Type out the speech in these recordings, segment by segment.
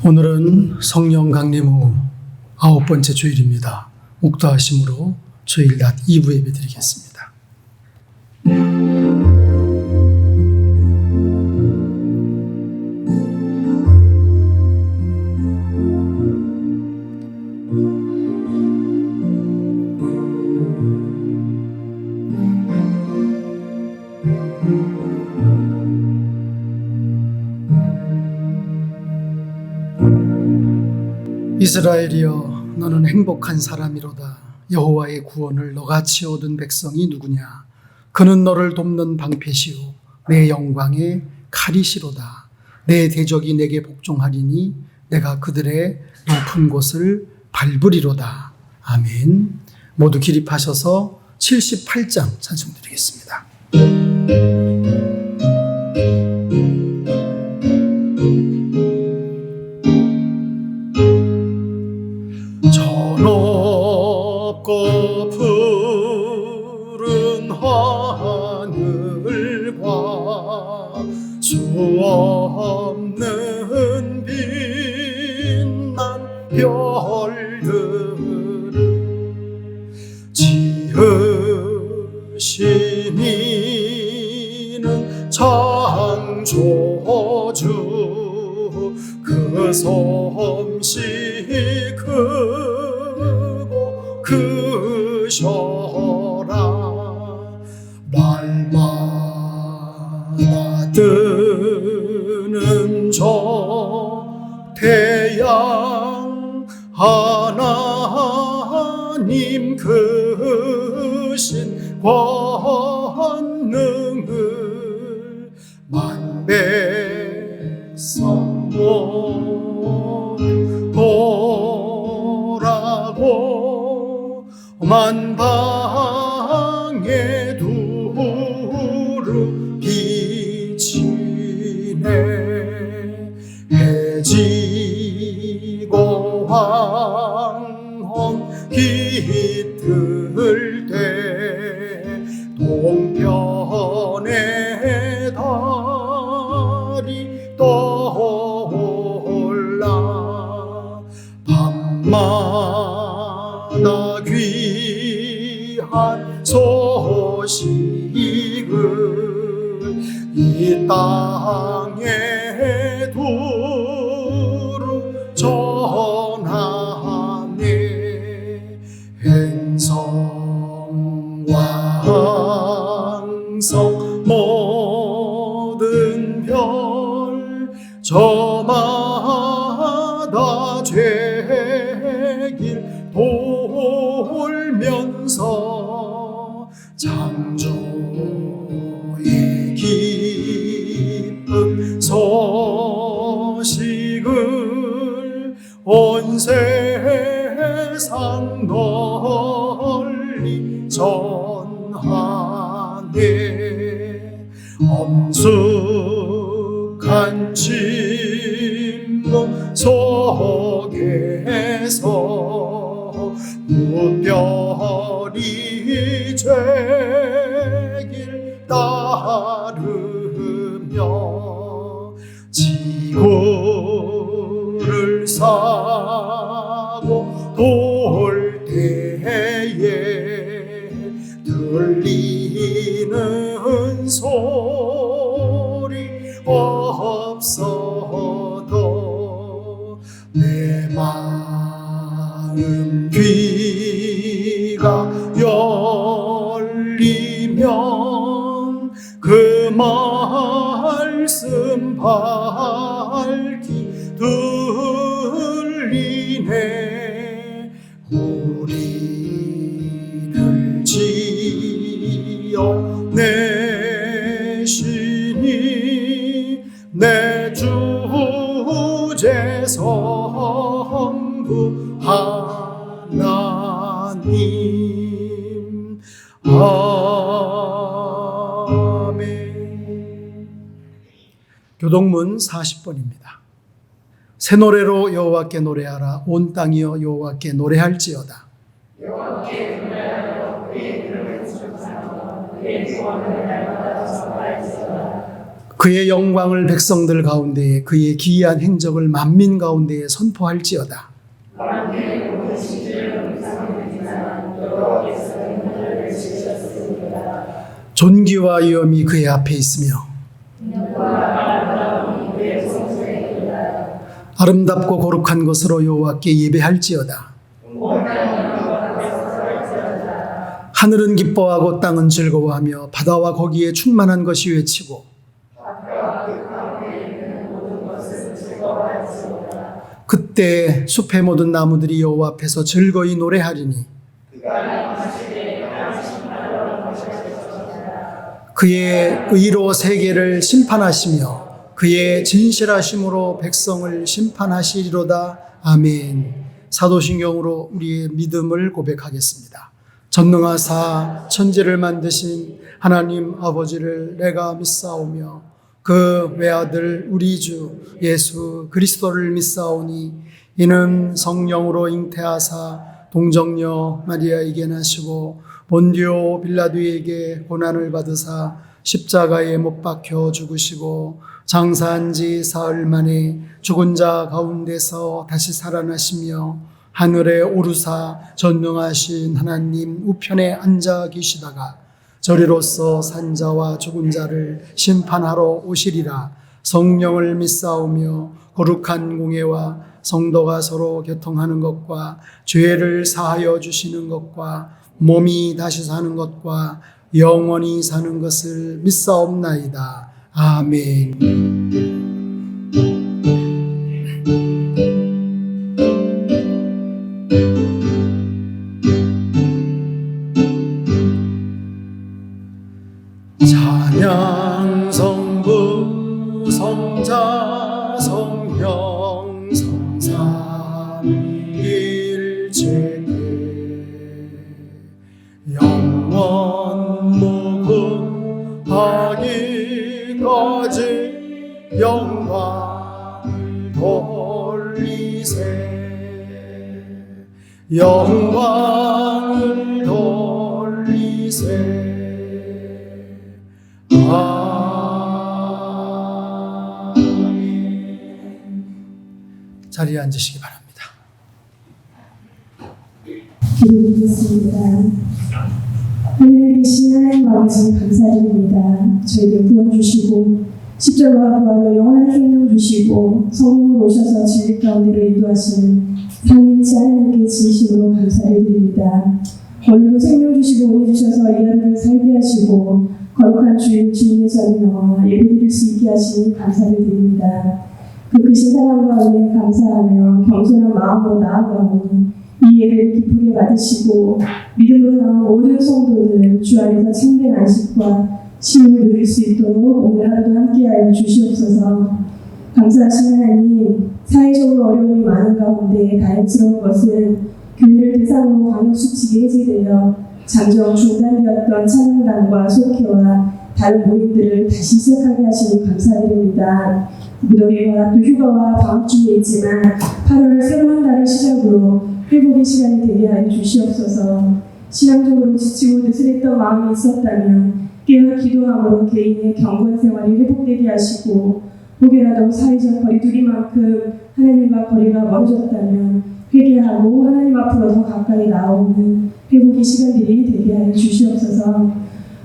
오늘은 성령 강림 후 9번째 주일입니다. 목도하심으로 주일 낮 2부 예배 드리겠습니다. 이스라엘이여, 너는 행복한 사람이로다. 여호와의 구원을 너같이 얻은 백성이 누구냐? 그는 너를 돕는 방패시오, 내 영광의 칼이시로다. 내 대적이 내게 복종하리니 내가 그들의 높은 곳을 밟으리로다. 아멘. 모두 기립하셔서 78장 찬송 드리겠습니다. 높고 푸른 하늘과 수없는 빛난 별들을 지으시니는 창조주 그 솜씨 크고 크셔라. 날마다 뜨는 저 태양 하나님 크신 권능을 만백성 보라고 만방에 두루 비치네. 해지고 황혼 깃들 때 동편에 달이 떠올라. 밤마다 귀한 소식을 이 땅에 두루 전하네. 행성과 항성 모든 별 저마다 죄길 돌면서 창조의 기쁜 소식을 온 세상 널리 전하네. 엄숙한 침묵 속에서 무별이 죄길 따르며 지구를 싸고 돌 때에 들리는 소리 없어도 내 마음 귀가 열리면 그 말씀 밝히 들리네. 우리를 지어내시니 내 주제 성부 하나님. 아멘. 교동문 40번입니다. 새 노래로 여호와께 노래하라. 온 땅이여 여호와께 노래할지어다. 여호와께 노래하여 그의 이름을 축사하며 그의 구원을 날마다 전파할지어다. 그의 영광을 백성들 가운데에 그의 기이한 행적을 만민 가운데에 선포할지어다. 존귀와 위엄이 그의 앞에 있으며 아름답고 거룩한 것으로 여호와께 예배할지어다. 하늘은 기뻐하고 땅은 즐거워하며 바다와 거기에 충만한 것이 외치고 그때 숲의 모든 나무들이 여호와 앞에서 즐거이 노래하리니 그의 의로 세계를 심판하시며 그의 진실하심으로 백성을 심판하시리로다. 아멘. 사도신경으로 우리의 믿음을 고백하겠습니다. 전능하사 천지를 만드신 하나님 아버지를 내가 믿사오며 그 외아들 우리 주 예수 그리스도를 믿사오니 이는 성령으로 잉태하사 동정녀 마리아에게 나시고 본디오 빌라도에게 고난을 받으사 십자가에 못 박혀 죽으시고 장사한 지 사흘 만에 죽은 자 가운데서 다시 살아나시며 하늘에 오르사 전능하신 하나님 우편에 앉아 계시다가 저리로서 산 자와 죽은 자를 심판하러 오시리라. 성령을 믿사오며 거룩한 공예와 성도가 서로 교통하는 것과 죄를 사하여 주시는 것과 몸이 다시 사는 것과 영원히 사는 것을 믿사옵나이다. 아멘. 찬양 성부 성자 성령 성삼일체대 영원 무궁하기까지 영광을 돌리세 영광을 돌리세. 자리에 앉으시기 바랍니다. 기도드리겠습니다. 하늘에 계신 하나님 아버지 감사드립니다. 저희를 구원주시고 십자가와 부활로 영원한 생명 주시고 성령으로 오셔서 진리 가운데로 인도하시는 삼위일체 하나님께 진심으로 감사를 드립니다. 오늘도 생명 주시고 은혜 주셔서 이 하루를 살게 하시고 거룩한 주님의 자리에 나와 예배드릴 수 있게 하시니 감사를 드립니다. 그 크신 사랑과 은혜에 감사하며 겸손한 마음으로 나아가오니 이 예배를 기쁘게 받으시고 믿음으로 나온 모든 성도들 주 안에서 참된 안식과 쉼을 누릴 수 있도록 오늘 하루도 함께하여 주시옵소서. 감사하신 하나님, 사회적으로 어려움이 많은 가운데 다행스러운 것은 교회를 대상으로 방역수칙이 해제되어 잠정 중단되었던 찬양단과 속회와 다른 모임들을 다시 시작하게 하시니 감사드립니다. 무더기와 또 휴가와 방학 중에 있지만 8월 새로운 달을 시작으로 회복의 시간이 되게 하여 주시옵소서. 신앙적으로 지치고 느슨했던 마음이 있었다면 깨어 기도함으로 개인의 경건 생활이 회복되게 하시고 혹여라도 사회적 거리두기만큼 하나님과 거리가 멀어졌다면 회개하고 하나님 앞으로 더 가까이 나오는 회복의 시간들이 되게 하여 주시옵소서.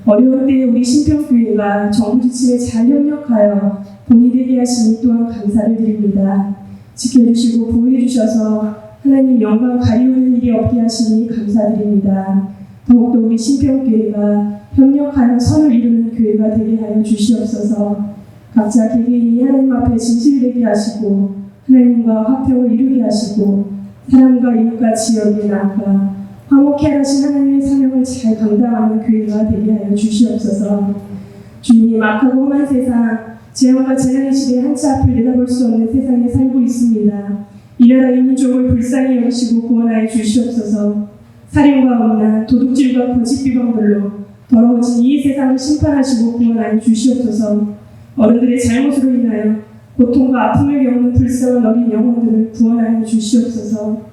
어려운 때에 우리 신평교회가 정부 지침에 잘 협력하여 본이 되게 하시니 또한 감사를 드립니다. 지켜주시고 보호해주셔서 하나님 영광 가리우는 일이 없게 하시니 감사드립니다. 더욱더 우리 신평교회가 협력하여 선을 이루는 교회가 되게 하여 주시옵소서. 각자 개개인이 하나님 앞에 진실되게 하시고 하나님과 화평을 이루게 하시고 사람과 이웃과 지역에 나아가 화목해 하신 하나님의 사명을 잘 감당하는 교회가 되게 하여 주시옵소서. 주님, 악하고 험한 세상, 재앙과 재난의 시대에 한치 앞을 내다볼 수 없는 세상에 살고 있습니다. 이 나라 이 민족을 불쌍히 여기시고 구원하여 주시옵소서. 살인과 음란, 도둑질과 거짓 비방들로 더러워진 이 세상을 심판하시고 구원하여 주시옵소서. 어른들의 잘못으로 인하여 고통과 아픔을 겪는 불쌍한 어린 영혼들을 구원하여 주시옵소서.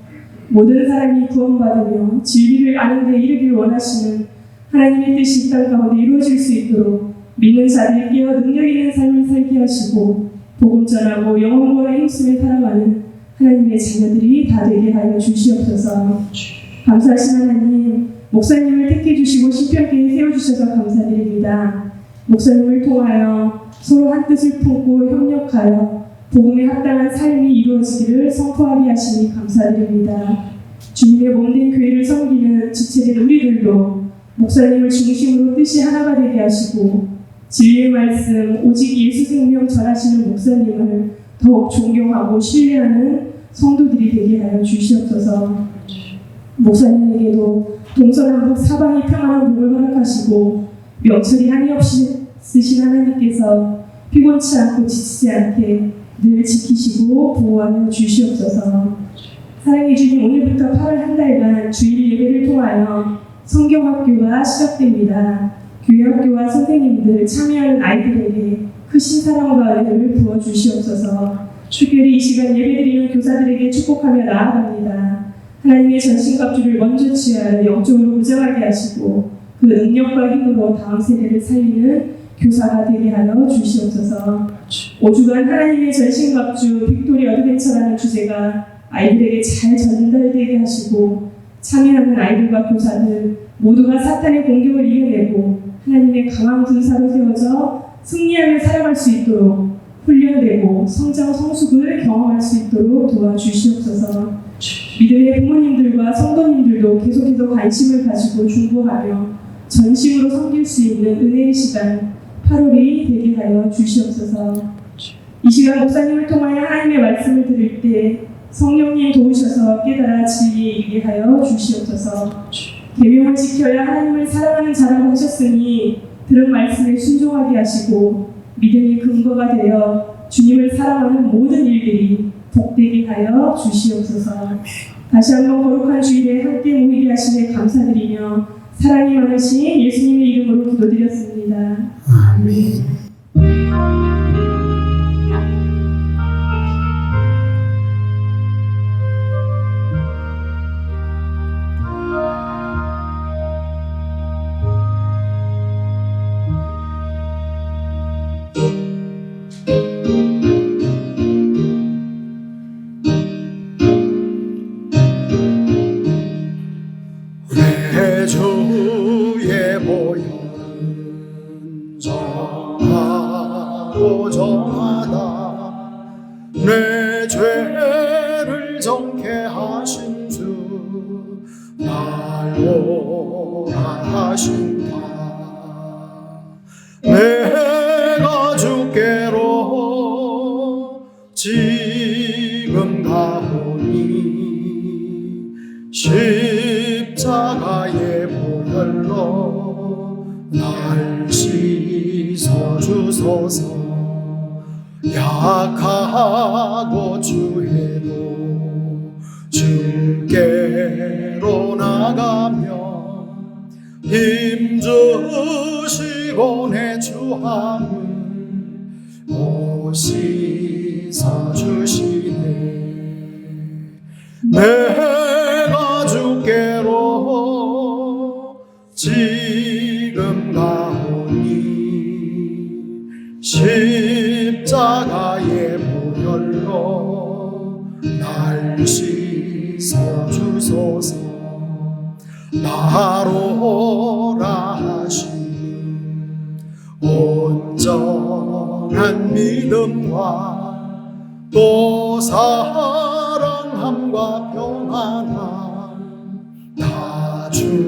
모든 사람이 구원받으며 진리를 아는 데 이르기를 원하시는 하나님의 뜻이 이 땅 가운데 이루어질 수 있도록 믿는 자들이 깨어 능력 있는 삶을 살게 하시고 복음 전하고 영혼 구원에 힘쓰며 살아가는 하나님의 자녀들이 다 되게 하여 주시옵소서. 감사하신 하나님, 목사님을 택해 주시고 신평교회에 세워주셔서 감사드립니다. 목사님을 통하여 서로 한 뜻을 품고 협력하여 복음에 합당한 삶이 이루어지기를 선포하게 하시니 감사드립니다. 주님의 몸된 교회를 섬기는 지체된 우리들도 목사님을 중심으로 뜻이 하나가 되게 하시고 진리의 말씀 오직 예수 생명 전하시는 목사님을 더욱 존경하고 신뢰하는 성도들이 되게 하여 주시옵소서. 목사님에게도 동서남북 사방이 평안한 복을 허락하시고 명철이 한이 없이 쓰신 하나님께서 피곤치 않고 지치지 않게 늘 지키시고 보호하여 주시옵소서. 사랑해 주님, 오늘부터 8월 한 달간 주일 예배를 통하여 성경학교가 시작됩니다. 교회학교와 선생님들 참여하는 아이들에게 크신 사랑과 은혜를 부어주시옵소서. 특별히 이 시간 예배드리는 교사들에게 축복하며 나아갑니다. 하나님의 전신갑주를 먼저 취하여 영적으로 무장하게 하시고 그 능력과 힘으로 다음 세대를 살리는 교사가 되게 하여 주시옵소서. 5주간 하나님의 전신갑주 빅토리 어드벤처라는 주제가 아이들에게 잘 전달되게 하시고 참여하는 아이들과 교사들 모두가 사탄의 공격을 이겨내고 하나님의 강한 군사로 세워져 승리하며 살아갈 수 있도록 훈련되고 성장 성숙을 경험할 수 있도록 도와주시옵소서. 믿음의 부모님들과 성도님들도 계속해서 관심을 가지고 중보하며 전심으로 섬길 수 있는 은혜의 시간 8월이 되게 하여 주시옵소서. 이 시간 목사님을 통하여 하나님의 말씀을 들을 때 성령님 도우셔서 깨달아 진리에 이르게 하여 주시옵소서. 계명을 지켜야 하나님을 사랑하는 자라고 하셨으니 들은 말씀에 순종하게 하시고 믿음의 근거가 되어 주님을 사랑하는 모든 일들이 복되게 하여 주시옵소서. 다시 한번 거룩한 주일에 함께 모이게 하시네 감사드리며 사랑이 많으신 예수님의 이름으로 기도드렸습니다. 아멘. 내 주의 보혈은 정하고 정하다. 내 죄를 정케 하신 주 날 원하신다. 내가 주께로 지금 가오니 십자가의 보혈로 날 씻어주소서. 약하고 주해도 주께로 나가며 힘주시고 내 주함을 못 씻어주시네. 내가 주께로 지금 가오니 십자가의 보혈로 날 씻어주소서. 나로라 하신 온전한 믿음과 또 사랑함과 평안함 다 주합니다.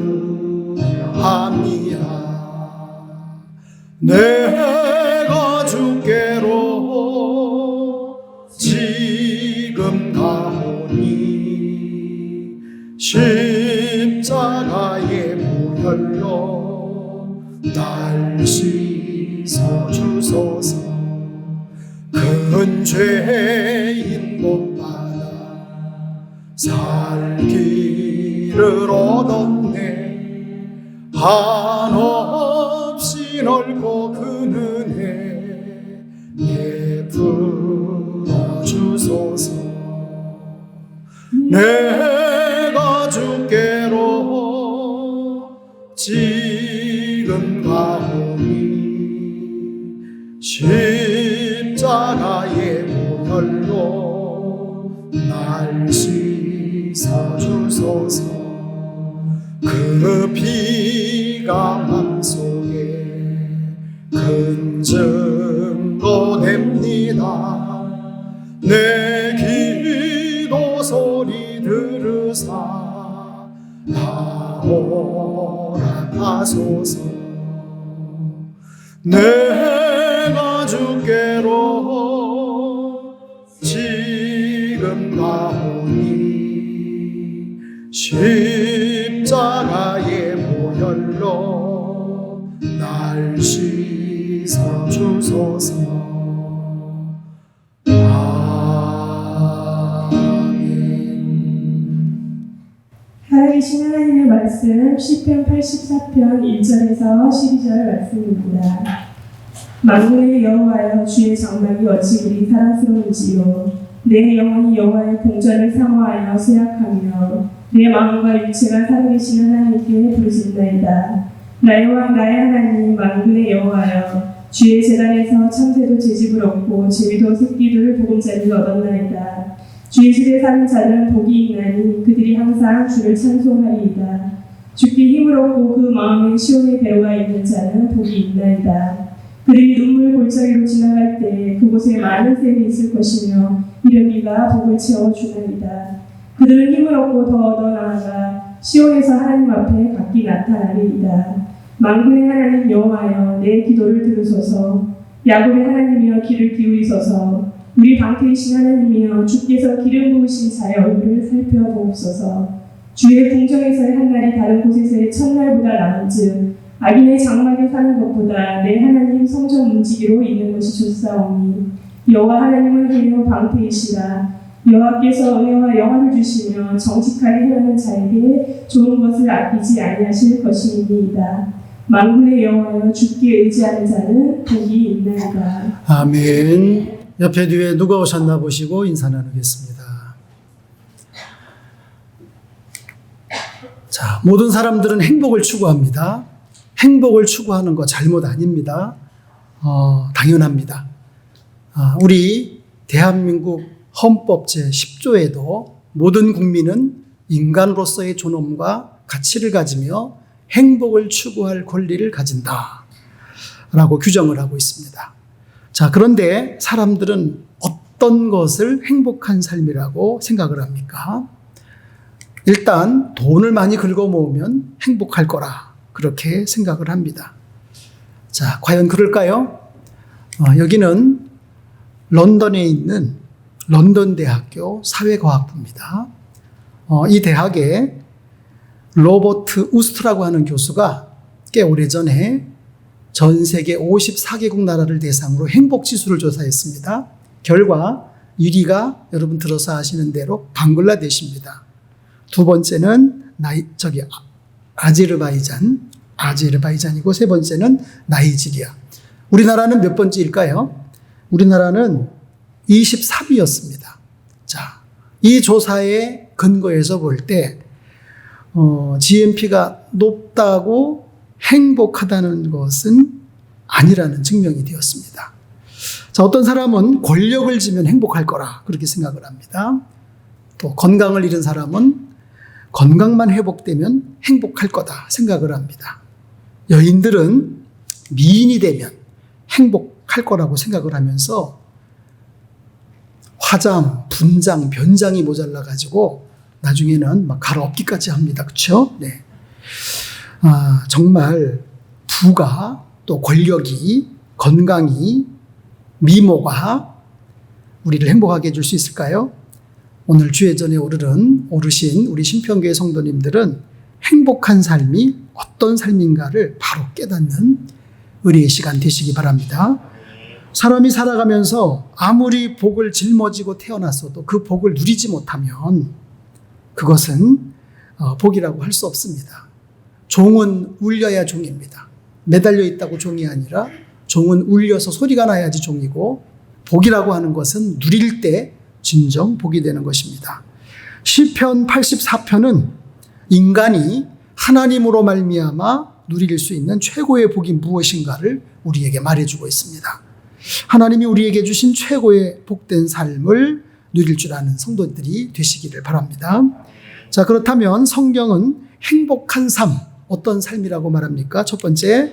내가 주께로 지금 가오니 십자가의 보혈로 날 씻어주소서. 큰 죄인 못 받아 살 길을 얻었네. 한없이 넓고 큰 은혜 베풀어 주소서. 내가 주께로 지금 가오니 날 씻어주소서. 그 피가 맘속에 큰 증거 됩니다. 내 기도 소리 들으사 다 허락하소서. 내가 주께로 지금 가오니 십자가의 보혈로 날 씻어주소서. 살아계신 하나님의 말씀 시편 84편 1절에서 12절 말씀입니다. 만군의 여호와여, 주의 장막이 어찌 그리 사랑스러운지요. 내 영혼이 여호와의 공전을 사모하여 쇠약하며 내 마음과 육체가 살아계신 하나님께 부르짖나이다. 나의 왕 나의 하나님 만군의 여호와여, 주의 제단에서 참새도 제집을 얻고 제비도 새끼들 보금자리를 얻었나이다. 주의 집에 사는 자는 복이 있나니 그들이 항상 주를 찬송하리이다. 주께 힘을 얻고 그 마음에 시온의 배로가 있는 자는 복이 있나이다. 그들이 눈물 골짜기로 지나갈 때 그곳에 많은 샘이 있을 것이며 이른 비가 복을 채워주나이다. 그들은 힘을 얻고 더 얻어 나아가 시온에서 하나님 앞에 각기 나타나리이다. 만군의 하나님 여호와여, 내 기도를 들으소서. 야곱의 하나님이여, 귀를 기울이소서. 우리 방태이신 하나님이여, 주께서 기름 부으신 자의 얼굴을 살펴보옵소서. 주의 궁정에서의 한 날이 다른 곳에서의 첫날보다 나은즉 악인의 장막에 사는 것보다 내 하나님 성전 문지기로 있는 것이 좋사오니 여호와 하나님은 은혜와 방태이시라. 여호와께서 은혜와 영화를 주시며 정직하게 행하는 자에게 좋은 것을 아끼지 아니하실 것이니이다. 만군의 여호와여, 주께 의지하는 자는 복이 있나이다. 아멘. 옆에 뒤에 누가 오셨나 보시고 인사 나누겠습니다. 자, 모든 사람들은 행복을 추구합니다. 행복을 추구하는 거 잘못 아닙니다. 당연합니다. 우리 대한민국 헌법 제10조에도 모든 국민은 인간으로서의 존엄과 가치를 가지며 행복을 추구할 권리를 가진다 라고 규정을 하고 있습니다. 자, 그런데 사람들은 어떤 것을 행복한 삶이라고 생각을 합니까? 일단 돈을 많이 긁어 모으면 행복할 거라 그렇게 생각을 합니다. 자, 과연 그럴까요? 여기는 런던에 있는 런던 대학교 사회과학부입니다. 이 대학에 로버트 우스트라고 하는 교수가 꽤 오래전에 전 세계 54개국 나라를 대상으로 행복지수를 조사했습니다. 결과 1위가 여러분 들어서 아시는 대로 방글라데시입니다. 두 번째는 아제르바이잔이고 세 번째는 나이지리아. 우리나라는 몇 번째일까요? 우리나라는 23위였습니다. 자, 이 조사의 근거에서 볼 때 GNP가 높다고 행복하다는 것은 아니라는 증명이 되었습니다. 자, 어떤 사람은 권력을 지면 행복할 거라 그렇게 생각을 합니다. 또 건강을 잃은 사람은 건강만 회복되면 행복할 거다 생각을 합니다. 여인들은 미인이 되면 행복할 거라고 생각을 하면서 화장, 분장, 변장이 모자라가지고 나중에는 막 갈아엎기까지 합니다. 그렇죠? 네. 정말 부가 또 권력이 건강이 미모가 우리를 행복하게 해줄 수 있을까요? 오늘 주예전에 오르신 우리 신평교회 성도님들은 행복한 삶이 어떤 삶인가를 바로 깨닫는 은혜의 시간 되시기 바랍니다. 사람이 살아가면서 아무리 복을 짊어지고 태어났어도 그 복을 누리지 못하면 그것은 복이라고 할 수 없습니다. 종은 울려야 종입니다. 매달려 있다고 종이 아니라 종은 울려서 소리가 나야지 종이고 복이라고 하는 것은 누릴 때 진정 복이 되는 것입니다. 시편 84편은 인간이 하나님으로 말미암아 누릴 수 있는 최고의 복이 무엇인가를 우리에게 말해주고 있습니다. 하나님이 우리에게 주신 최고의 복된 삶을 누릴 줄 아는 성도들이 되시기를 바랍니다. 자, 그렇다면 성경은 행복한 삶, 어떤 삶이라고 말합니까? 첫 번째,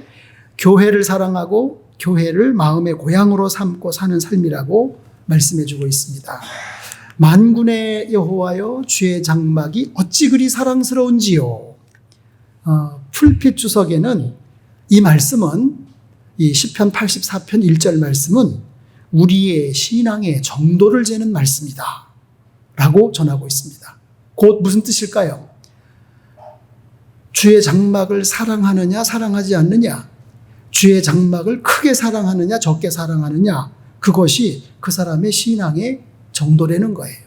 교회를 사랑하고 교회를 마음의 고향으로 삼고 사는 삶이라고 말씀해 주고 있습니다. 만군의 여호와여 주의 장막이 어찌 그리 사랑스러운지요. 풀핏 주석에는 이 말씀은 이 시편 84편 1절 말씀은 우리의 신앙의 정도를 재는 말씀이다 라고 전하고 있습니다. 곧 무슨 뜻일까요? 주의 장막을 사랑하느냐 사랑하지 않느냐, 주의 장막을 크게 사랑하느냐 적게 사랑하느냐, 그것이 그 사람의 신앙의 정도라는 거예요.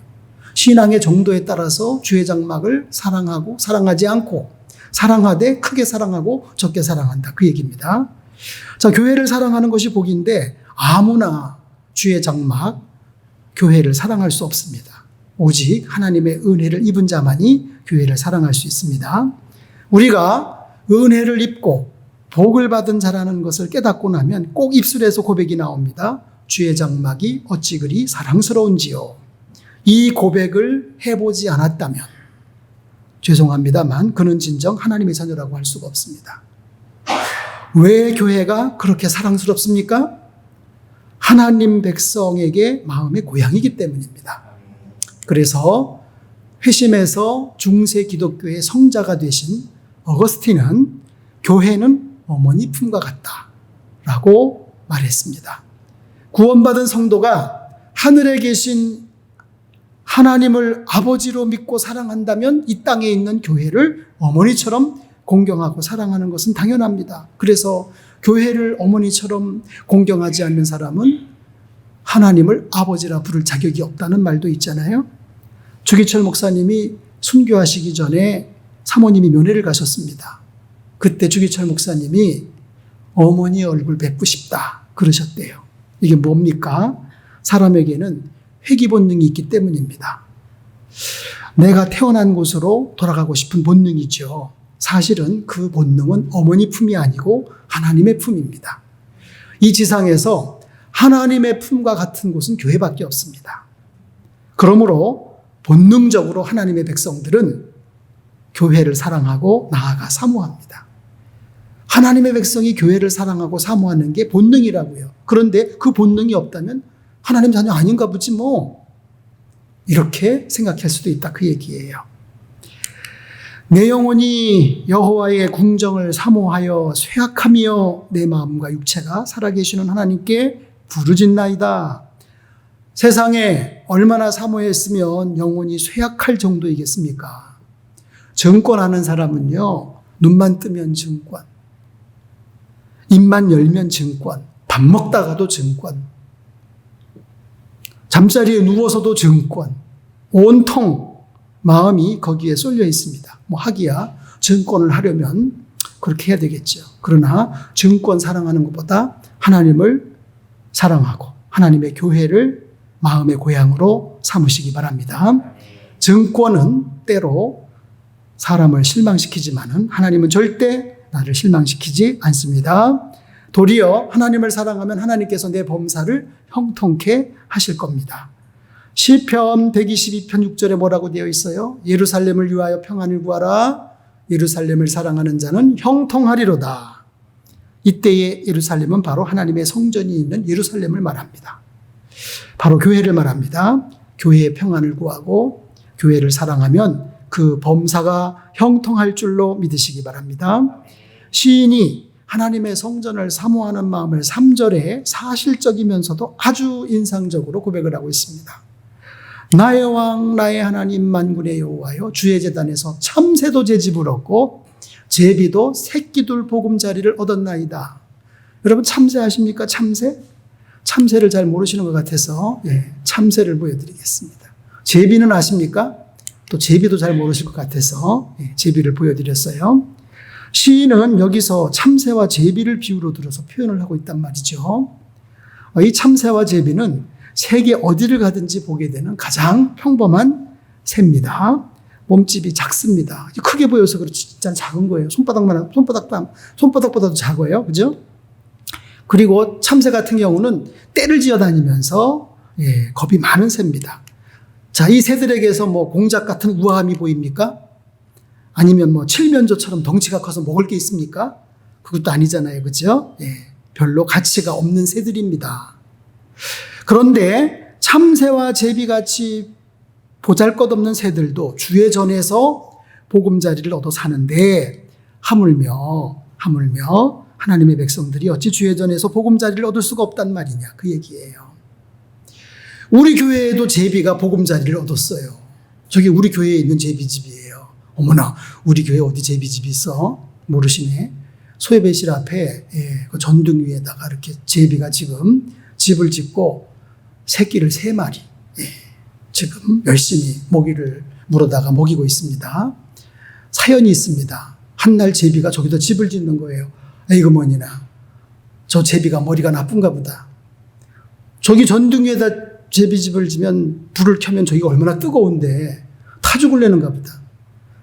신앙의 정도에 따라서 주의 장막을 사랑하고 사랑하지 않고, 사랑하되 크게 사랑하고 적게 사랑한다, 그 얘기입니다. 자, 교회를 사랑하는 것이 복인데 아무나 주의 장막, 교회를 사랑할 수 없습니다. 오직 하나님의 은혜를 입은 자만이 교회를 사랑할 수 있습니다. 우리가 은혜를 입고 복을 받은 자라는 것을 깨닫고 나면 꼭 입술에서 고백이 나옵니다. 주의 장막이 어찌 그리 사랑스러운지요. 이 고백을 해보지 않았다면 죄송합니다만 그는 진정 하나님의 자녀라고 할 수가 없습니다. 왜 교회가 그렇게 사랑스럽습니까? 하나님 백성에게 마음의 고향이기 때문입니다. 그래서 회심에서 중세 기독교의 성자가 되신 어거스틴은 교회는 어머니 품과 같다라고 말했습니다. 구원받은 성도가 하늘에 계신 하나님을 아버지로 믿고 사랑한다면 이 땅에 있는 교회를 어머니처럼 공경하고 사랑하는 것은 당연합니다. 그래서 교회를 어머니처럼 공경하지 않는 사람은 하나님을 아버지라 부를 자격이 없다는 말도 있잖아요. 주기철 목사님이 순교하시기 전에 사모님이 면회를 가셨습니다. 그때 주기철 목사님이 어머니 얼굴 뵙고 싶다 그러셨대요. 이게 뭡니까? 사람에게는 회귀 본능이 있기 때문입니다. 내가 태어난 곳으로 돌아가고 싶은 본능이죠. 사실은 그 본능은 어머니 품이 아니고 하나님의 품입니다. 이 지상에서 하나님의 품과 같은 곳은 교회밖에 없습니다. 그러므로 본능적으로 하나님의 백성들은 교회를 사랑하고 나아가 사모합니다. 하나님의 백성이 교회를 사랑하고 사모하는 게 본능이라고요. 그런데 그 본능이 없다면 하나님 자녀 아닌가 보지 뭐, 이렇게 생각할 수도 있다, 그 얘기예요. 내 영혼이 여호와의 궁정을 사모하여 쇠약하며 내 마음과 육체가 살아계시는 하나님께 부르짖나이다. 세상에 얼마나 사모했으면 영혼이 쇠약할 정도이겠습니까? 증권하는 사람은요, 눈만 뜨면 증권, 입만 열면 증권, 밥 먹다가도 증권, 잠자리에 누워서도 증권, 온통 마음이 거기에 쏠려 있습니다. 하기야 증권을 하려면 그렇게 해야 되겠죠. 그러나 증권 사랑하는 것보다 하나님을 사랑하고 하나님의 교회를 마음의 고향으로 삼으시기 바랍니다. 증권은 때로 사람을 실망시키지만은 하나님은 절대 나를 실망시키지 않습니다. 도리어 하나님을 사랑하면 하나님께서 내 범사를 형통케 하실 겁니다. 시편 122편 6절에 뭐라고 되어 있어요? 예루살렘을 위하여 평안을 구하라. 예루살렘을 사랑하는 자는 형통하리로다. 이때의 예루살렘은 바로 하나님의 성전이 있는 예루살렘을 말합니다. 바로 교회를 말합니다. 교회의 평안을 구하고 교회를 사랑하면 그 범사가 형통할 줄로 믿으시기 바랍니다. 시인이 하나님의 성전을 사모하는 마음을 3절에 사실적이면서도 아주 인상적으로 고백을 하고 있습니다. 나의 왕 나의 하나님 만군의 여호와여 주의 제단에서 참새도 제 집을 얻고 제비도 새끼둘 보금자리를 얻었나이다. 여러분 참새 아십니까? 참새? 참새를 잘 모르시는 것 같아서 참새를 보여드리겠습니다. 제비는 아십니까? 또 제비도 잘 모르실 것 같아서 제비를 보여드렸어요. 시인은 여기서 참새와 제비를 비유로 들어서 표현을 하고 있단 말이죠. 이 참새와 제비는 세계 어디를 가든지 보게 되는 가장 평범한 새입니다. 몸집이 작습니다. 크게 보여서 그렇지 진짜 작은 거예요. 손바닥보다도 작아요. 그죠? 그리고 참새 같은 경우는 떼를 지어 다니면서 겁이 많은 새입니다. 자, 이 새들에게서 뭐 공작 같은 우아함이 보입니까? 아니면 뭐 칠면조처럼 덩치가 커서 먹을 게 있습니까? 그것도 아니잖아요. 그죠? 예, 별로 가치가 없는 새들입니다. 그런데 참새와 제비같이 보잘것없는 새들도 주의 전에서 보금자리를 얻어 사는데 하물며 하나님의 백성들이 어찌 주의 전에서 보금자리를 얻을 수가 없단 말이냐, 그 얘기예요. 우리 교회에도 제비가 보금자리를 얻었어요. 저기 우리 교회에 있는 제비집이에요. 어머나, 우리 교회 어디 제비집이 있어? 모르시네. 소예배실 앞에 그 전등 위에다가 이렇게 제비가 지금 집을 짓고 새끼를 3마리 지금 열심히 모기를 물어다가 먹이고 있습니다. 사연이 있습니다. 한날 제비가 저기다 집을 짓는 거예요. 이거 뭐니나, 저 제비가 머리가 나쁜가 보다. 저기 전등 위에다 제비집을 지면 불을 켜면 저기가 얼마나 뜨거운데 타 죽을래는가 보다.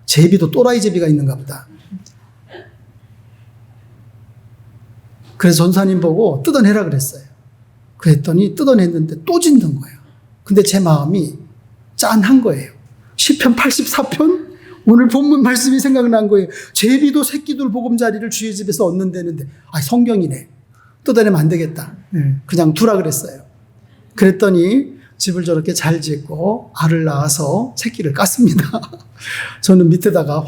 제비도 또라이 제비가 있는가 보다. 그래서 전사님 보고 뜯어내라 그랬어요. 그랬더니 뜯어냈는데 또 짓는 거예요. 근데 제 마음이 짠한 거예요. 시편 84편? 오늘 본문 말씀이 생각난 거예요. 제비도 새끼들 보금자리를 주의 집에서 얻는다는데, 성경이네. 뜯어내면 안 되겠다. 그냥 두라 그랬어요. 그랬더니 집을 저렇게 잘 짓고 알을 낳아서 새끼를 깠습니다. 저는 밑에다가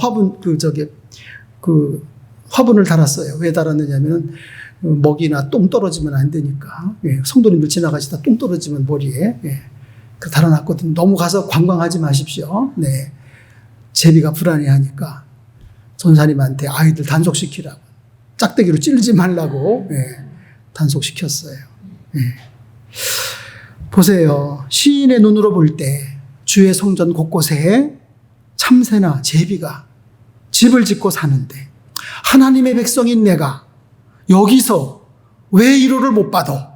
화분을 달았어요. 왜 달았느냐면 먹이나 똥 떨어지면 안 되니까. 성도님들 지나가시다 똥 떨어지면 머리에 달아놨거든요. 너무 가서 관광하지 마십시오. 네. 제비가 불안해하니까 전사님한테 아이들 단속시키라고, 짝대기로 찌르지 말라고 단속시켰어요. 보세요. 시인의 눈으로 볼 때 주의 성전 곳곳에 참새나 제비가 집을 짓고 사는데 하나님의 백성인 내가 여기서 왜 위로를 못 받아?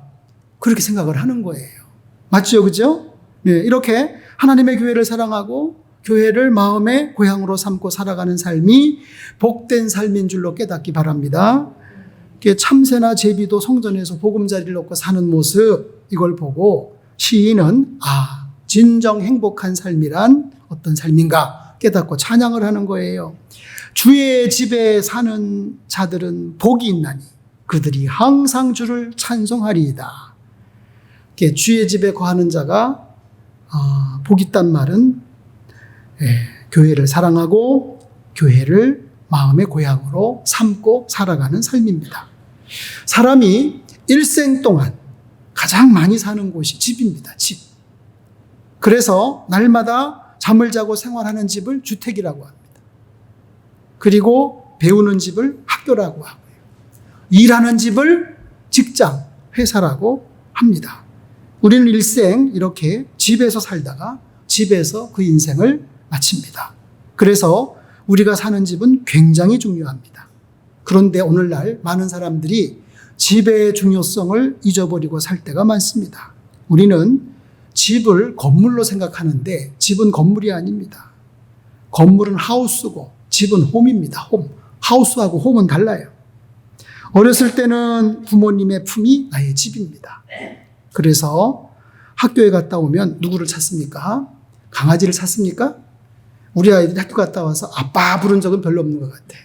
그렇게 생각을 하는 거예요. 맞죠? 그죠? 이렇게 하나님의 교회를 사랑하고 교회를 마음의 고향으로 삼고 살아가는 삶이 복된 삶인 줄로 깨닫기 바랍니다. 참새나 제비도 성전에서 보금자리를 얻고 사는 모습, 이걸 보고 시인은 진정 행복한 삶이란 어떤 삶인가 깨닫고 찬양을 하는 거예요. 주의 집에 사는 자들은 복이 있나니 그들이 항상 주를 찬송하리이다. 주의 집에 거하는 자가 복 있단 말은 교회를 사랑하고 교회를 마음의 고향으로 삼고 살아가는 삶입니다. 사람이 일생 동안 가장 많이 사는 곳이 집입니다. 집. 그래서 날마다 잠을 자고 생활하는 집을 주택이라고 합니다. 그리고 배우는 집을 학교라고 하고요. 일하는 집을 직장, 회사라고 합니다. 우리는 일생 이렇게 집에서 살다가 집에서 그 인생을 마칩니다. 그래서 우리가 사는 집은 굉장히 중요합니다. 그런데 오늘날 많은 사람들이 집의 중요성을 잊어버리고 살 때가 많습니다. 우리는 집을 건물로 생각하는데 집은 건물이 아닙니다. 건물은 하우스고 집은 홈입니다. 홈. 하우스하고 홈은 달라요. 어렸을 때는 부모님의 품이 나의 집입니다. 그래서 학교에 갔다 오면 누구를 찾습니까? 강아지를 찾습니까? 우리 아이들이 학교 갔다 와서 아빠 부른 적은 별로 없는 것 같아요.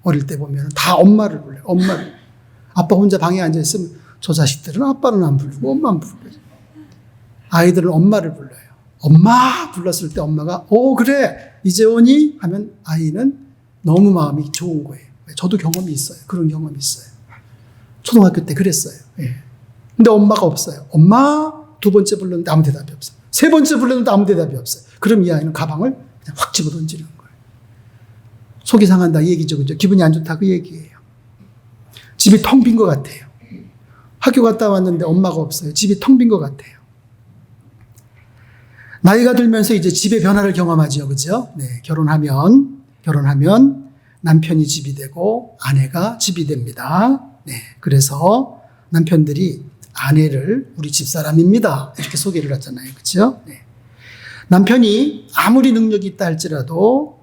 어릴 때 보면 다 엄마를 불러요. 엄마를. 아빠 혼자 방에 앉아있으면 저 자식들은 아빠는 안 부르고 엄마는 불러요. 아이들은 엄마를 불러요. 엄마 불렀을 때 엄마가 그래 이제 오니? 하면 아이는 너무 마음이 좋은 거예요. 저도 경험이 있어요. 그런 경험이 있어요. 초등학교 때 그랬어요. 근데 엄마가 없어요. 엄마 2번째 불렀는데 아무 대답이 없어요. 3번째 불렀는데 아무 대답이 없어요. 그럼 이 아이는 가방을 그냥 확 집어 던지는 거예요. 속이 상한다 이 얘기죠. 그죠? 기분이 안 좋다 그 얘기예요. 집이 텅 빈 것 같아요. 학교 갔다 왔는데 엄마가 없어요. 집이 텅 빈 것 같아요. 나이가 들면서 이제 집의 변화를 경험하죠. 그죠? 네, 결혼하면 남편이 집이 되고 아내가 집이 됩니다. 네, 그래서 남편들이 아내를 우리 집사람입니다. 이렇게 소개를 하잖아요. 그죠? 네. 남편이 아무리 능력이 있다 할지라도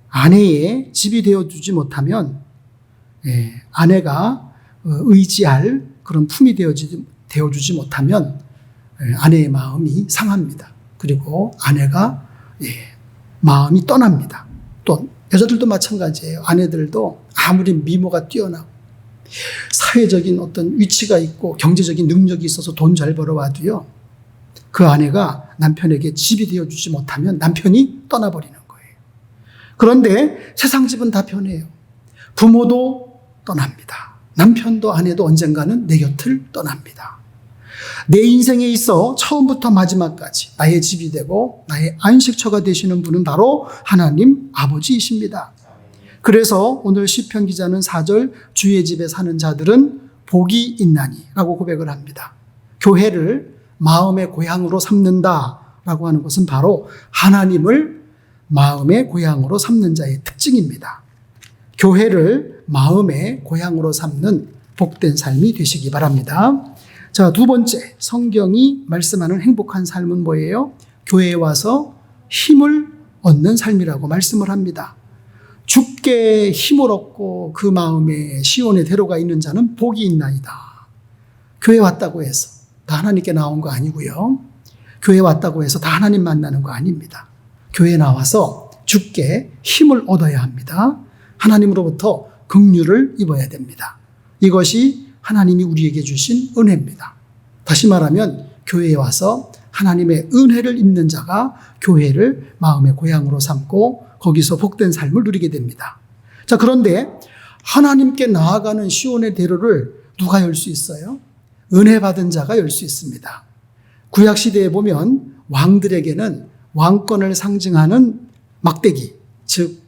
아내의 집이 되어주지 못하면 아내가 의지할 그런 품이 되어주지 못하면 아내의 마음이 상합니다. 그리고 아내가 마음이 떠납니다. 또 여자들도 마찬가지예요. 아내들도 아무리 미모가 뛰어나고 사회적인 어떤 위치가 있고 경제적인 능력이 있어서 돈 잘 벌어와도요, 그 아내가 남편에게 집이 되어주지 못하면 남편이 떠나버리는 거예요. 그런데 세상 집은 다 변해요. 부모도 떠납니다. 남편도 아내도 언젠가는 내 곁을 떠납니다. 내 인생에 있어 처음부터 마지막까지 나의 집이 되고 나의 안식처가 되시는 분은 바로 하나님 아버지이십니다. 그래서 오늘 시편 기자는 4절 주의 집에 사는 자들은 복이 있나니라고 고백을 합니다. 교회를 마음의 고향으로 삼는다라고 하는 것은 바로 하나님을 마음의 고향으로 삼는 자의 특징입니다. 교회를 마음의 고향으로 삼는 복된 삶이 되시기 바랍니다. 자, 두 번째, 성경이 말씀하는 행복한 삶은 뭐예요? 교회에 와서 힘을 얻는 삶이라고 말씀을 합니다. 주께 힘을 얻고 그 마음에 시온의 대로가 있는 자는 복이 있나이다. 교회 왔다고 해서 다 하나님께 나온 거 아니고요. 교회 왔다고 해서 다 하나님 만나는 거 아닙니다. 교회에 나와서 주께 힘을 얻어야 합니다. 하나님으로부터 긍휼을 입어야 됩니다. 이것이 하나님이 우리에게 주신 은혜입니다. 다시 말하면 교회에 와서 하나님의 은혜를 입는 자가 교회를 마음의 고향으로 삼고 거기서 복된 삶을 누리게 됩니다. 자, 그런데 하나님께 나아가는 시온의 대로를 누가 열 수 있어요? 은혜 받은 자가 열 수 있습니다. 구약시대에 보면 왕들에게는 왕권을 상징하는 막대기, 즉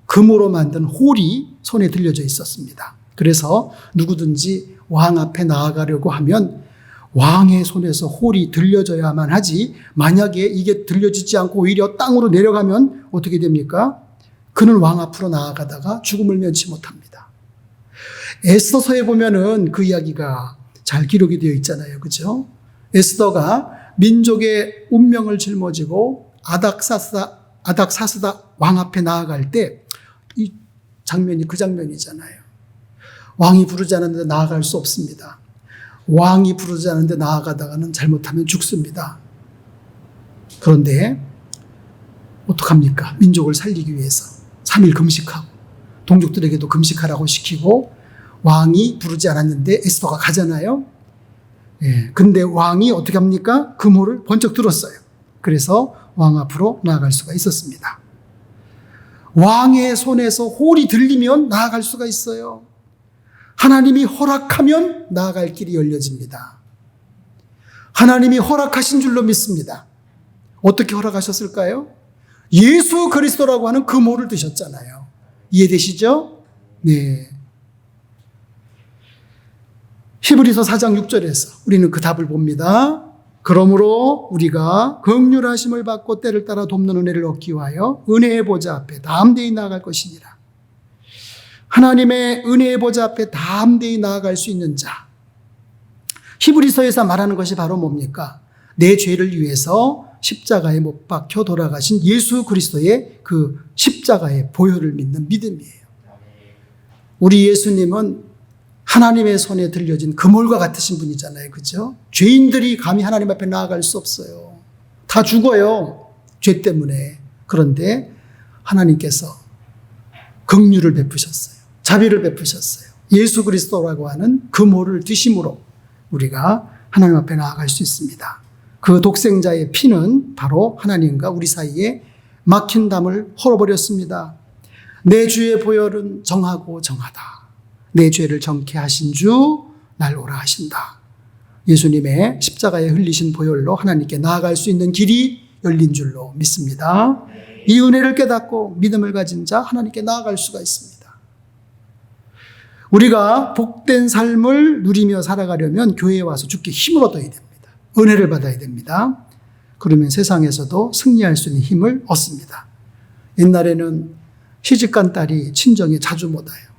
금으로 만든 홀이 손에 들려져 있었습니다. 그래서 누구든지 왕 앞에 나아가려고 하면 왕의 손에서 홀이 들려져야만 하지, 만약에 이게 들려지지 않고 오히려 땅으로 내려가면 어떻게 됩니까? 그는 왕 앞으로 나아가다가 죽음을 면치 못합니다. 에스더서에 보면은 그 이야기가 잘 기록이 되어 있잖아요. 그죠? 에스더가 민족의 운명을 짊어지고 아닥사스다 왕 앞에 나아갈 때 이 장면이 그 장면이잖아요. 왕이 부르지 않는데 나아갈 수 없습니다. 왕이 부르지 않는데 나아가다가는 잘못하면 죽습니다. 그런데 어떡합니까? 민족을 살리기 위해서 3일 금식하고 동족들에게도 금식하라고 시키고 왕이 부르지 않았는데 에스더가 가잖아요. 근데 왕이 어떻게 합니까? 금호를 번쩍 들었어요. 그래서 왕 앞으로 나아갈 수가 있었습니다. 왕의 손에서 홀이 들리면 나아갈 수가 있어요. 하나님이 허락하면 나아갈 길이 열려집니다. 하나님이 허락하신 줄로 믿습니다. 어떻게 허락하셨을까요? 예수 그리스도라고 하는 금호를 드셨잖아요. 이해되시죠? 네. 히브리서 4장 6절에서 우리는 그 답을 봅니다. 그러므로 우리가 긍휼하심을 받고 때를 따라 돕는 은혜를 얻기 위하여 은혜의 보좌 앞에 담대히 나아갈 것이니라. 하나님의 은혜의 보좌 앞에 담대히 나아갈 수 있는 자. 히브리서에서 말하는 것이 바로 뭡니까? 내 죄를 위해서 십자가에 못 박혀 돌아가신 예수 그리스도의 그 십자가의 보혈을 믿는 믿음이에요. 우리 예수님은 하나님의 손에 들려진 그물과 같으신 분이잖아요. 그죠? 죄인들이 감히 하나님 앞에 나아갈 수 없어요. 다 죽어요. 죄 때문에. 그런데 하나님께서 긍휼을 베푸셨어요. 자비를 베푸셨어요. 예수 그리스도라고 하는 그물을 드심으로 우리가 하나님 앞에 나아갈 수 있습니다. 그 독생자의 피는 바로 하나님과 우리 사이에 막힌 담을 헐어버렸습니다. 내 주의 보혈은 정하고 정하다. 내 죄를 정케 하신 주 날 오라 하신다. 예수님의 십자가에 흘리신 보혈로 하나님께 나아갈 수 있는 길이 열린 줄로 믿습니다. 이 은혜를 깨닫고 믿음을 가진 자 하나님께 나아갈 수가 있습니다. 우리가 복된 삶을 누리며 살아가려면 교회에 와서 주께 힘을 얻어야 됩니다. 은혜를 받아야 됩니다. 그러면 세상에서도 승리할 수 있는 힘을 얻습니다. 옛날에는 시집간 딸이 친정에 자주 못 와요.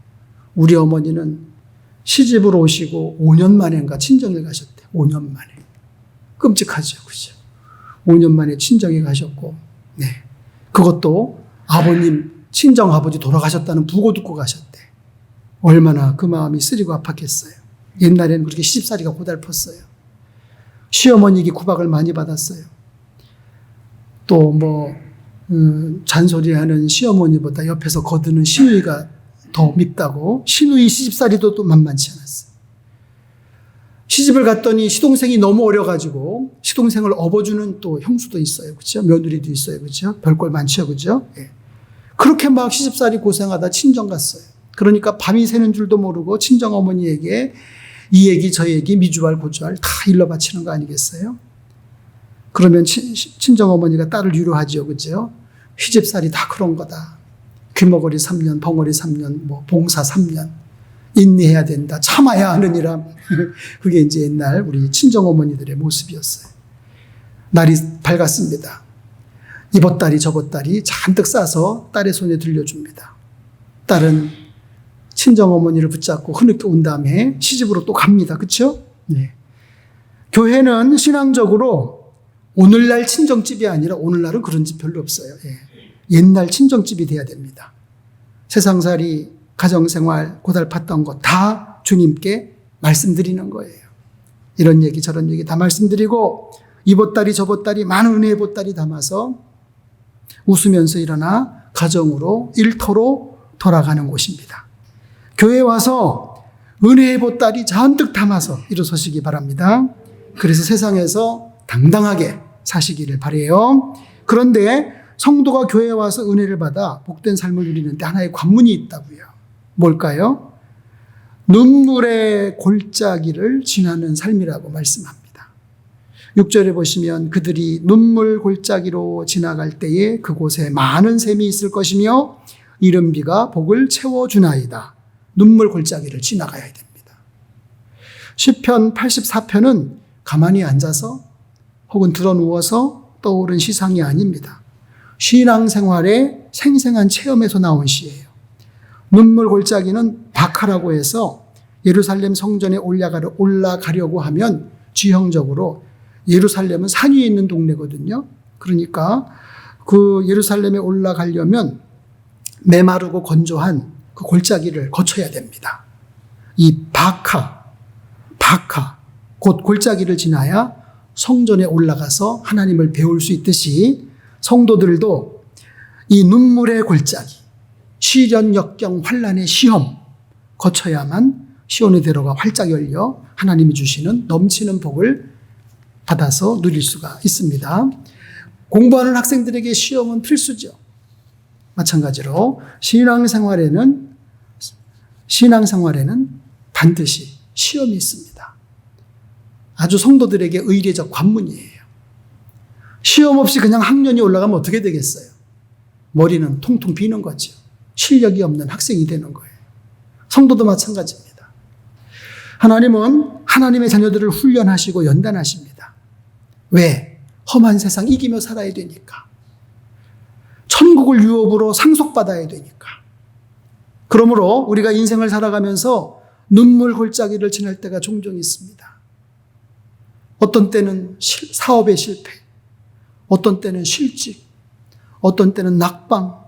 우리 어머니는 시집을 오시고 5년 만인가 친정에 가셨대. 5년 만에. 끔찍하죠. 그죠? 5년 만에 친정에 가셨고, 네. 그것도 아버님, 친정 아버지 돌아가셨다는 부고 듣고 가셨대. 얼마나 그 마음이 쓰리고 아팠겠어요. 옛날에는 그렇게 시집살이가 고달팠어요. 시어머니에게 구박을 많이 받았어요. 또 잔소리하는 시어머니보다 옆에서 거드는 시누이가 더 밉다고 시누이 시집살이도 또 만만치 않았어요. 시집을 갔더니 시동생이 너무 어려가지고 시동생을 업어주는 또 형수도 있어요. 그죠? 며느리도 있어요. 그죠? 별걸 많죠. 그죠? 예. 그렇게 막 시집살이 고생하다 친정 갔어요. 그러니까 밤이 새는 줄도 모르고 친정 어머니에게 이 얘기 저 얘기 미주알 고주알 다 일러 바치는 거 아니겠어요? 그러면 친정 어머니가 딸을 위로하죠. 그죠? 시집살이 다 그런 거다. 귀머거리 3년, 벙어리 3년, 봉사 3년. 인내해야 된다. 참아야 하느니라. 그게 이제 옛날 우리 친정 어머니들의 모습이었어요. 날이 밝았습니다. 이보따리 저보따리 잔뜩 싸서 딸의 손에 들려줍니다. 딸은 친정 어머니를 붙잡고 흐느껴 온 다음에 시집으로 또 갑니다. 그렇죠? 네. 교회는 신앙적으로 오늘날 친정집이 아니라 오늘날은 그런 집 별로 없어요. 예. 옛날 친정집이 돼야 됩니다. 세상살이, 가정생활, 고달팠던 것 다 주님께 말씀드리는 거예요. 이런 얘기 저런 얘기 다 말씀드리고 이보따리 저보따리 많은 은혜의 보따리 담아서 웃으면서 일어나 가정으로 일터로 돌아가는 곳입니다. 교회에 와서 은혜의 보따리 잔뜩 담아서 일어서시기 바랍니다. 그래서 세상에서 당당하게 사시기를 바라요. 그런데 성도가 교회에 와서 은혜를 받아 복된 삶을 누리는데 하나의 관문이 있다고요. 뭘까요? 눈물의 골짜기를 지나는 삶이라고 말씀합니다. 6절에 보시면 그들이 눈물 골짜기로 지나갈 때에 그곳에 많은 샘이 있을 것이며 이른 비가 복을 채워주나이다. 눈물 골짜기를 지나가야 됩니다. 시편 84편은 가만히 앉아서 혹은 들어 누워서 떠오른 시상이 아닙니다. 신앙생활의 생생한 체험에서 나온 시예요. 눈물 골짜기는 바카라고 해서 예루살렘 성전에 올라가려고 하면 지형적으로 예루살렘은 산 위에 있는 동네거든요. 그러니까 그 예루살렘에 올라가려면 메마르고 건조한 그 골짜기를 거쳐야 됩니다. 이 바카, 곧 골짜기를 지나야 성전에 올라가서 하나님을 배울 수 있듯이 성도들도 이 눈물의 골짜기, 시련, 역경, 환난의 시험 거쳐야만 시온의 대로가 활짝 열려 하나님이 주시는 넘치는 복을 받아서 누릴 수가 있습니다. 공부하는 학생들에게 시험은 필수죠. 마찬가지로 신앙생활에는 반드시 시험이 있습니다. 아주 성도들에게 의례적 관문이에요. 시험 없이 그냥 학년이 올라가면 어떻게 되겠어요? 머리는 통통 비는 거죠. 실력이 없는 학생이 되는 거예요. 성도도 마찬가지입니다. 하나님은 하나님의 자녀들을 훈련하시고 연단하십니다. 왜? 험한 세상 이기며 살아야 되니까. 천국을 유업으로 상속받아야 되니까. 그러므로 우리가 인생을 살아가면서 눈물 골짜기를 지날 때가 종종 있습니다. 어떤 때는 사업의 실패, 어떤 때는 실직, 어떤 때는 낙방,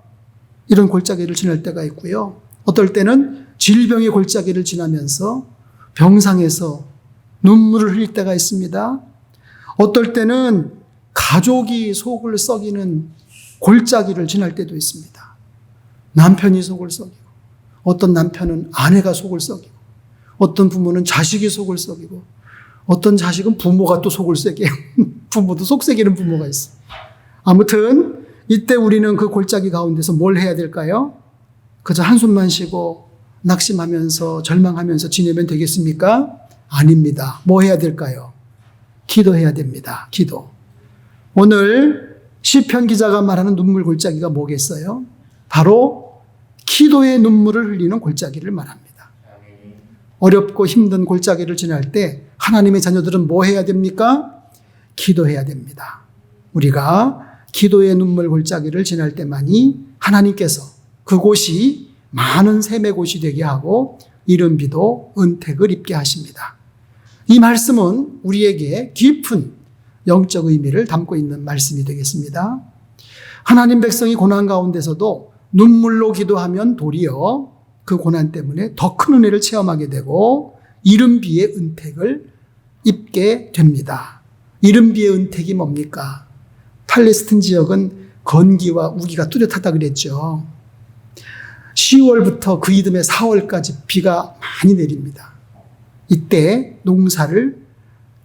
이런 골짜기를 지날 때가 있고요. 어떨 때는 질병의 골짜기를 지나면서 병상에서 눈물을 흘릴 때가 있습니다. 어떨 때는 가족이 속을 썩이는 골짜기를 지날 때도 있습니다. 남편이 속을 썩이고, 어떤 남편은 아내가 속을 썩이고, 어떤 부모는 자식이 속을 썩이고, 어떤 자식은 부모가 또 속을 썩여요. 부모도 속 썩이는 부모가 있어요. 아무튼 이때 우리는 그 골짜기 가운데서 뭘 해야 될까요? 그저 한숨만 쉬고 낙심하면서 절망하면서 지내면 되겠습니까? 아닙니다. 뭐 해야 될까요? 기도해야 됩니다. 기도. 오늘 시편 기자가 말하는 눈물 골짜기가 뭐겠어요? 바로 기도의 눈물을 흘리는 골짜기를 말합니다. 어렵고 힘든 골짜기를 지날 때 하나님의 자녀들은 뭐 해야 됩니까? 기도해야 됩니다. 우리가 기도의 눈물 골짜기를 지날 때만이 하나님께서 그곳이 많은 샘의 곳이 되게 하고 이른 비도 은택을 입게 하십니다. 이 말씀은 우리에게 깊은 영적 의미를 담고 있는 말씀이 되겠습니다. 하나님 백성이 고난 가운데서도 눈물로 기도하면 도리어 그 고난 때문에 더 큰 은혜를 체험하게 되고 이른 비의 은택을 입게 됩니다. 이른 비의 은택이 뭡니까? 팔레스틴 지역은 건기와 우기가 뚜렷하다 그랬죠. 10월부터 그 이듬해 4월까지 비가 많이 내립니다. 이때 농사를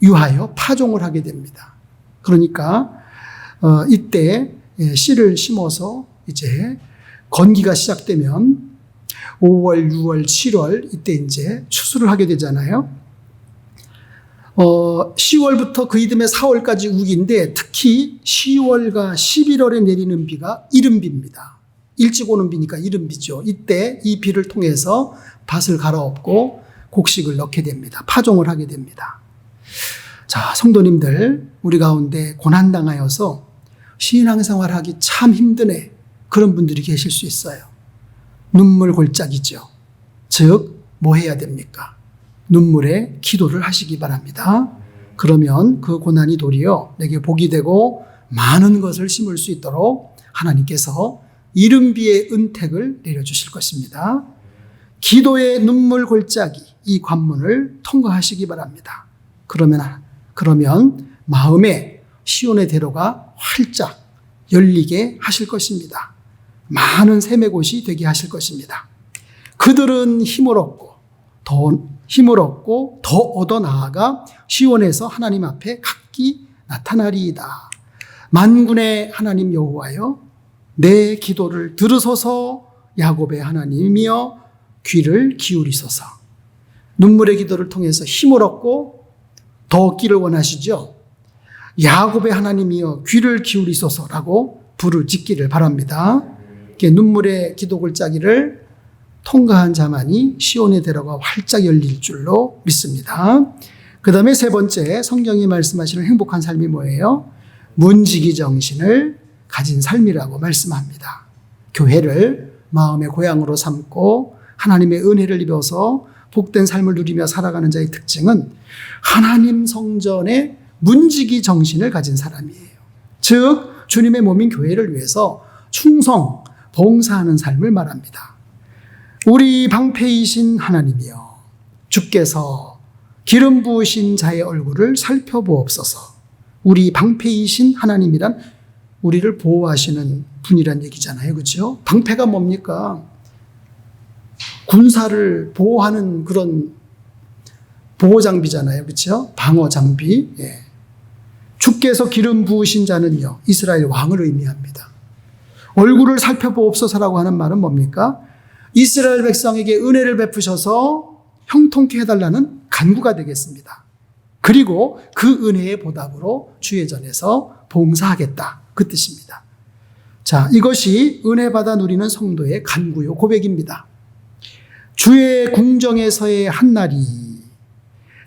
유하여 파종을 하게 됩니다. 그러니까 이때 씨를 심어서 이제 건기가 시작되면 5월, 6월, 7월 이때 이제 추수를 하게 되잖아요. 10월부터 그 이듬해 4월까지 우기인데 특히 10월과 11월에 내리는 비가 이른비입니다. 일찍 오는 비니까 이른비죠. 이때 이 비를 통해서 밭을 갈아엎고 곡식을 넣게 됩니다. 파종을 하게 됩니다. 자, 성도님들, 우리 가운데 고난당하여서 신앙생활하기 참 힘드네. 그런 분들이 계실 수 있어요. 눈물 골짜기죠. 즉, 뭐 해야 됩니까? 눈물에 기도를 하시기 바랍니다. 그러면 그 고난이 도리어 내게 복이 되고 많은 것을 심을 수 있도록 하나님께서 이른비의 은택을 내려주실 것입니다. 기도의 눈물 골짜기, 이 관문을 통과하시기 바랍니다. 그러면 마음에 시온의 대로가 활짝 열리게 하실 것입니다. 많은 샘의 곳이 되게 하실 것입니다. 그들은 힘을 얻고 더 얻어 나아가 시온에서 하나님 앞에 각기 나타나리이다. 만군의 하나님 여호와여, 내 기도를 들으소서. 야곱의 하나님이여, 귀를 기울이소서. 눈물의 기도를 통해서 힘을 얻고 더 얻기를 원하시죠. 야곱의 하나님이여, 귀를 기울이소서라고 불을 짓기를 바랍니다. 눈물의 기도 골짜기를 통과한 자만이 시온의 대로가 활짝 열릴 줄로 믿습니다. 그 다음에 세 번째, 성경이 말씀하시는 행복한 삶이 뭐예요? 문지기 정신을 가진 삶이라고 말씀합니다. 교회를 마음의 고향으로 삼고 하나님의 은혜를 입어서 복된 삶을 누리며 살아가는 자의 특징은 하나님 성전의 문지기 정신을 가진 사람이에요. 즉, 주님의 몸인 교회를 위해서 충성, 봉사하는 삶을 말합니다. 우리 방패이신 하나님이여, 주께서 기름 부으신 자의 얼굴을 살펴보옵소서. 우리 방패이신 하나님이란 우리를 보호하시는 분이란 얘기잖아요. 그렇죠? 방패가 뭡니까? 군사를 보호하는 그런 보호장비잖아요. 그렇죠? 방어장비. 예. 주께서 기름 부으신 자는요, 이스라엘 왕을 의미합니다. 얼굴을 살펴보옵소서라고 하는 말은 뭡니까? 이스라엘 백성에게 은혜를 베푸셔서 형통케 해달라는 간구가 되겠습니다. 그리고 그 은혜의 보답으로 주의 전에서 봉사하겠다. 그 뜻입니다. 자, 이것이 은혜 받아 누리는 성도의 간구요 고백입니다. 주의 궁정에서의 한 날이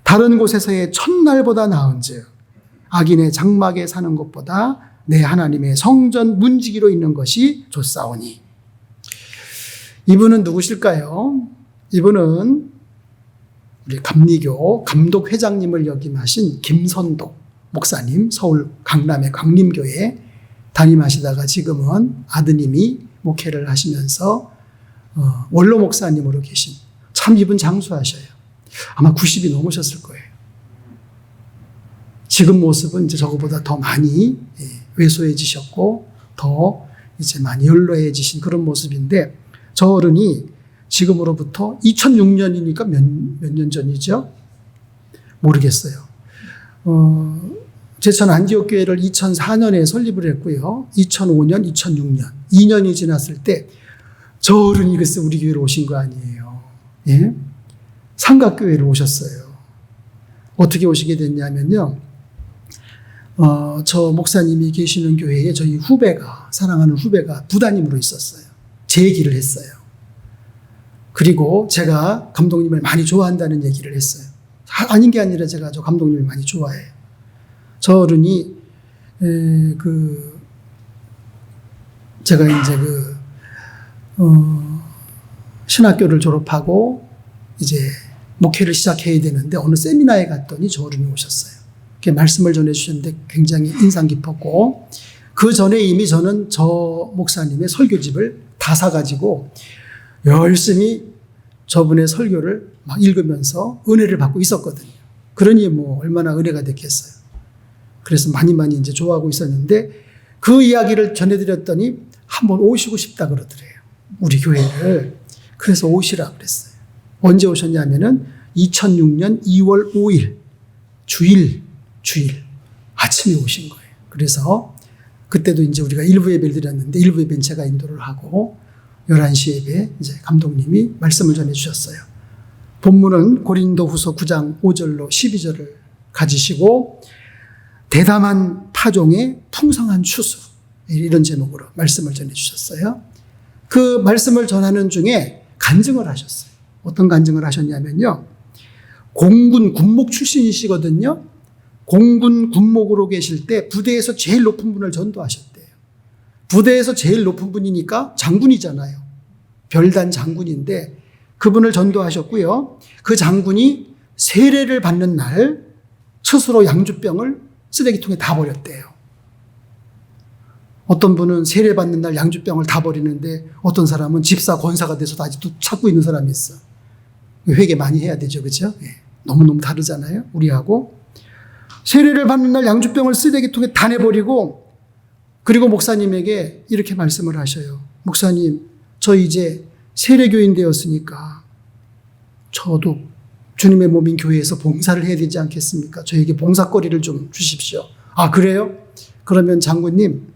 다른 곳에서의 첫날보다 나은즉 악인의 장막에 사는 것보다 내 하나님의 성전 문지기로 있는 것이 좋사오니. 이분은 누구실까요? 이분은 우리 감리교 감독회장님을 역임하신 김선독 목사님, 서울 강남의 강림교회 담임하시다가 지금은 아드님이 목회를 하시면서 원로 목사님으로 계신, 참 이분 장수하셔요. 아마 90이 넘으셨을 거예요. 지금 모습은 이제 저거보다 더 많이 왜소해지셨고 더 이제 많이 연로해지신 그런 모습인데, 저 어른이 지금으로부터 2006년이니까 몇 년 전이죠? 모르겠어요. 제천 안디옥 교회를 2004년에 설립을 했고요. 2005년, 2006년, 2년이 지났을 때 저 어른이 글쎄 우리 교회로 오신 거 아니에요. 예? 삼각교회로 오셨어요. 어떻게 오시게 됐냐면요. 저 목사님이 계시는 교회에 저희 후배가, 사랑하는 후배가 부담임으로 있었어요. 제 얘기를 했어요. 그리고 제가 감독님을 많이 좋아한다는 얘기를 했어요. 아닌 게 아니라 제가 저 감독님을 많이 좋아해요. 저 어른이 제가 이제 신학교를 졸업하고 이제 목회를 시작해야 되는데 어느 세미나에 갔더니 저 어른이 오셨어요. 이렇게 말씀을 전해주셨는데 굉장히 인상 깊었고, 그 전에 이미 저는 저 목사님의 설교집을 다 사가지고 열심히 저분의 설교를 막 읽으면서 은혜를 받고 있었거든요. 그러니 뭐 얼마나 은혜가 됐겠어요. 그래서 많이 이제 좋아하고 있었는데, 그 이야기를 전해드렸더니 한번 오시고 싶다 그러더래요. 우리 교회를. 그래서 오시라 그랬어요. 언제 오셨냐면은 2006년 2월 5일 주일 아침에 오신 거예요. 그래서 그때도 이제 우리가 일부 예배를 드렸는데 일부 예배는 제가 인도를 하고 11시 예배 이제 감독님이 말씀을 전해 주셨어요. 본문은 고린도후서 9장 5절로 12절을 가지시고 대담한 파종의 풍성한 추수 이런 제목으로 말씀을 전해 주셨어요. 그 말씀을 전하는 중에 간증을 하셨어요. 어떤 간증을 하셨냐면요. 공군 군목 출신이시거든요. 공군 군목으로 계실 때 부대에서 제일 높은 분을 전도하셨대요. 부대에서 제일 높은 분이니까 장군이잖아요. 별단 장군인데 그분을 전도하셨고요. 그 장군이 세례를 받는 날 스스로 양주병을 쓰레기통에 다 버렸대요. 어떤 분은 세례 받는 날 양주병을 다 버리는데 어떤 사람은 집사 권사가 돼서도 아직도 찾고 있는 사람이 있어. 회개 많이 해야 되죠. 그렇죠? 너무너무 다르잖아요. 우리하고. 세례를 받는 날 양주병을 쓰레기통에 다 내버리고 그리고 목사님에게 이렇게 말씀을 하셔요. 목사님, 저 이제 세례교인 되었으니까 저도 주님의 몸인 교회에서 봉사를 해야 되지 않겠습니까? 저에게 봉사거리를 좀 주십시오. 아, 그래요? 그러면 장군님,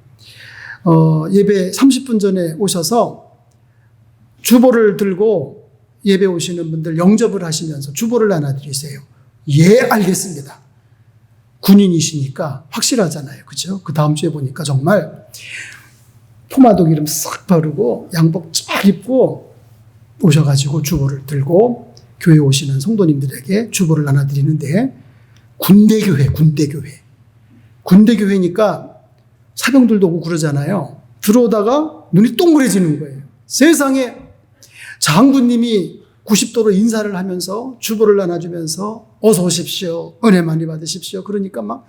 예배 30분 전에 오셔서 주보를 들고 예배 오시는 분들 영접을 하시면서 주보를 나눠드리세요. 예, 알겠습니다. 군인이시니까 확실하잖아요. 그죠? 그 다음 주에 보니까 정말 포마도 기름 싹 바르고 양복 쫙 입고 오셔가지고 주보를 들고 교회 오시는 성도님들에게 주보를 나눠드리는데 군대교회니까 사병들도 오고 그러잖아요. 들어오다가 눈이 동그래지는 거예요. 세상에 장군님이 90도로 인사를 하면서 주보를 나눠주면서 어서 오십시오. 은혜 많이 받으십시오. 그러니까 막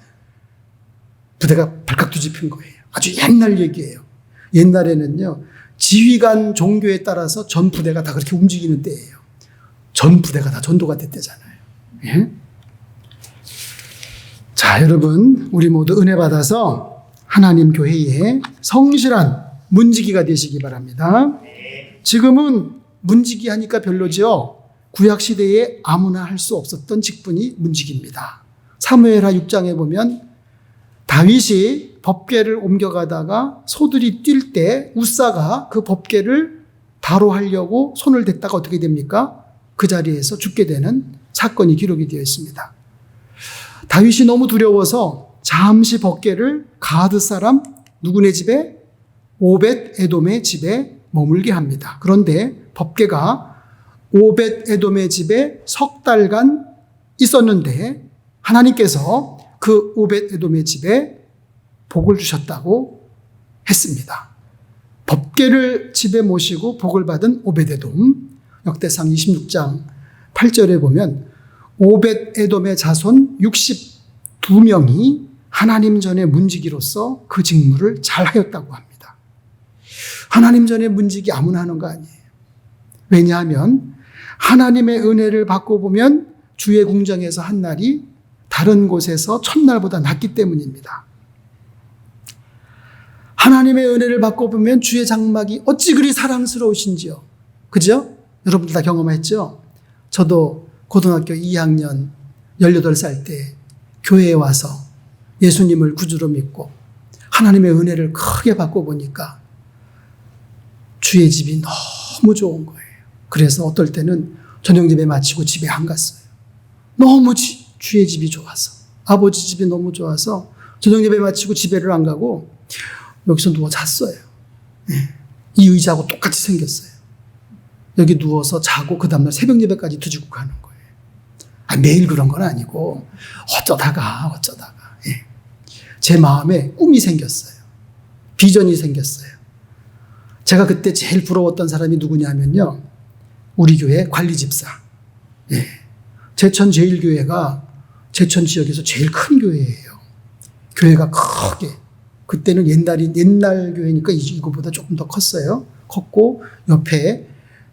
부대가 발칵 뒤집힌 거예요. 아주 옛날 얘기예요. 옛날에는요. 지휘관 종교에 따라서 전 부대가 다 그렇게 움직이는 때예요. 전 부대가 다 전도가 됐대잖아요. 예? 자, 여러분 우리 모두 은혜 받아서 하나님 교회의 성실한 문지기가 되시기 바랍니다. 지금은 문지기 하니까 별로죠. 구약시대에 아무나 할 수 없었던 직분이 문지기입니다. 사무엘하 6장에 보면 다윗이 법궤를 옮겨가다가 소들이 뛸 때 웃사가 그 법궤를 바로 하려고 손을 댔다가 어떻게 됩니까? 그 자리에서 죽게 되는 사건이 기록이 되어 있습니다. 다윗이 너무 두려워서 잠시 법궤를 가드 사람 누구네 집에? 오벳 에돔의 집에 머물게 합니다. 그런데 법궤가 오벳 에돔의 집에 석 달간 있었는데 하나님께서 그 오벳 에돔의 집에 복을 주셨다고 했습니다. 법궤를 집에 모시고 복을 받은 오벳 에돔, 역대상 26장 8절에 보면 오벳 에돔의 자손 62명이 하나님 전에 문지기로서 그 직무를 잘 하였다고 합니다. 하나님 전에 문지기 아무나 하는 거 아니에요. 왜냐하면 하나님의 은혜를 받고 보면 주의 궁정에서 한 날이 다른 곳에서 첫날보다 낫기 때문입니다. 하나님의 은혜를 받고 보면 주의 장막이 어찌 그리 사랑스러우신지요. 그죠? 여러분들 다 경험했죠? 저도 고등학교 2학년 18살 때 교회에 와서 예수님을 구주로 믿고 하나님의 은혜를 크게 받고 보니까 주의 집이 너무 좋은 거예요. 그래서 어떨 때는 저녁 예배 마치고 집에 안 갔어요. 너무 주의 집이 좋아서, 아버지 집이 너무 좋아서 저녁 예배 마치고 집에를 안 가고 여기서 누워 잤어요. 이 의자하고 똑같이 생겼어요. 여기 누워서 자고 그 다음날 새벽 예배까지 드리고 가는 거예요. 매일 그런 건 아니고 어쩌다가 제 마음에 꿈이 생겼어요. 비전이 생겼어요. 제가 그때 제일 부러웠던 사람이 누구냐면요. 우리 교회 관리집사. 제천 제일교회가 제천 지역에서 제일 큰 교회예요. 교회가 크게. 그때는 옛날 교회니까 이거보다 조금 더 컸어요. 컸고 옆에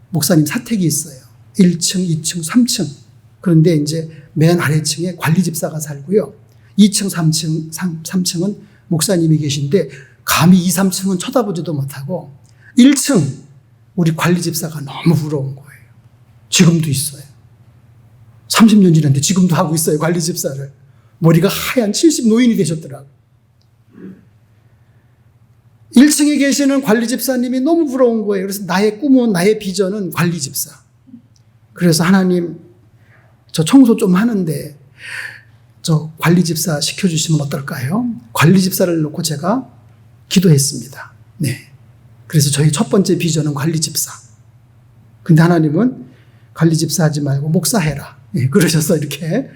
목사님 사택이 있어요. 1층, 2층, 3층. 그런데 이제 맨 아래층에 관리집사가 살고요. 2층, 3층은 목사님이 계신데 감히 2, 3층은 쳐다보지도 못하고 1층 우리 관리 집사가 너무 부러운 거예요. 지금도 있어요. 30년 지났는데 지금도 하고 있어요. 관리 집사를. 머리가 하얀 70 노인이 되셨더라고요. 1층에 계시는 관리 집사님이 너무 부러운 거예요. 그래서 나의 꿈은, 나의 비전은 관리 집사. 그래서 하나님, 저 청소 좀 하는데 저 관리 집사 시켜주시면 어떨까요? 관리 집사를 놓고 제가 기도했습니다. 네. 그래서 저희 첫 번째 비전은 관리 집사. 근데 하나님은 관리 집사 하지 말고 목사해라. 예, 그러셔서 이렇게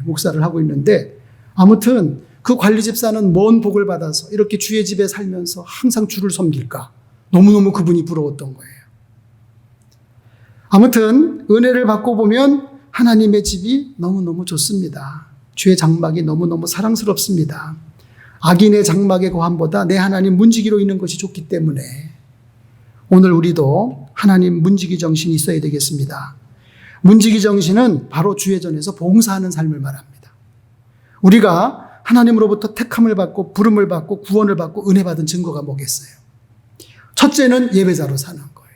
목사를 하고 있는데, 아무튼 그 관리 집사는 뭔 복을 받아서 이렇게 주의 집에 살면서 항상 주를 섬길까? 너무너무 그분이 부러웠던 거예요. 아무튼 은혜를 받고 보면 하나님의 집이 너무너무 좋습니다. 주의 장막이 너무너무 사랑스럽습니다. 악인의 장막의 고함보다 내 하나님 문지기로 있는 것이 좋기 때문에 오늘 우리도 하나님 문지기 정신이 있어야 되겠습니다. 문지기 정신은 바로 주의 전에서 봉사하는 삶을 말합니다. 우리가 하나님으로부터 택함을 받고 부름을 받고 구원을 받고 은혜 받은 증거가 뭐겠어요? 첫째는 예배자로 사는 거예요.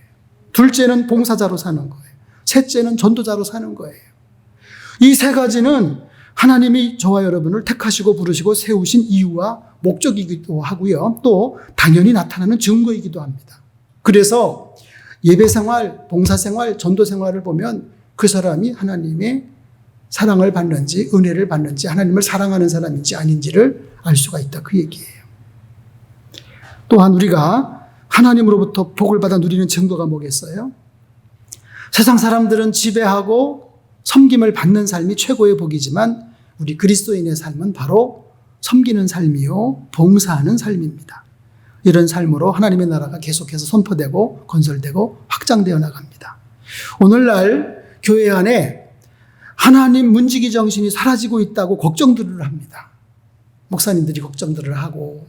둘째는 봉사자로 사는 거예요. 셋째는 전도자로 사는 거예요. 이 세 가지는 하나님이 저와 여러분을 택하시고 부르시고 세우신 이유와 목적이기도 하고요. 또 당연히 나타나는 증거이기도 합니다. 그래서 예배생활, 봉사생활, 전도생활을 보면 그 사람이 하나님의 사랑을 받는지 은혜를 받는지 하나님을 사랑하는 사람인지 아닌지를 알 수가 있다, 그 얘기예요. 또한 우리가 하나님으로부터 복을 받아 누리는 증거가 뭐겠어요? 세상 사람들은 지배하고 섬김을 받는 삶이 최고의 복이지만 우리 그리스도인의 삶은 바로 섬기는 삶이요 봉사하는 삶입니다. 이런 삶으로 하나님의 나라가 계속해서 선포되고 건설되고 확장되어 나갑니다. 오늘날 교회 안에 하나님 문지기 정신이 사라지고 있다고 걱정들을 합니다. 목사님들이 걱정들을 하고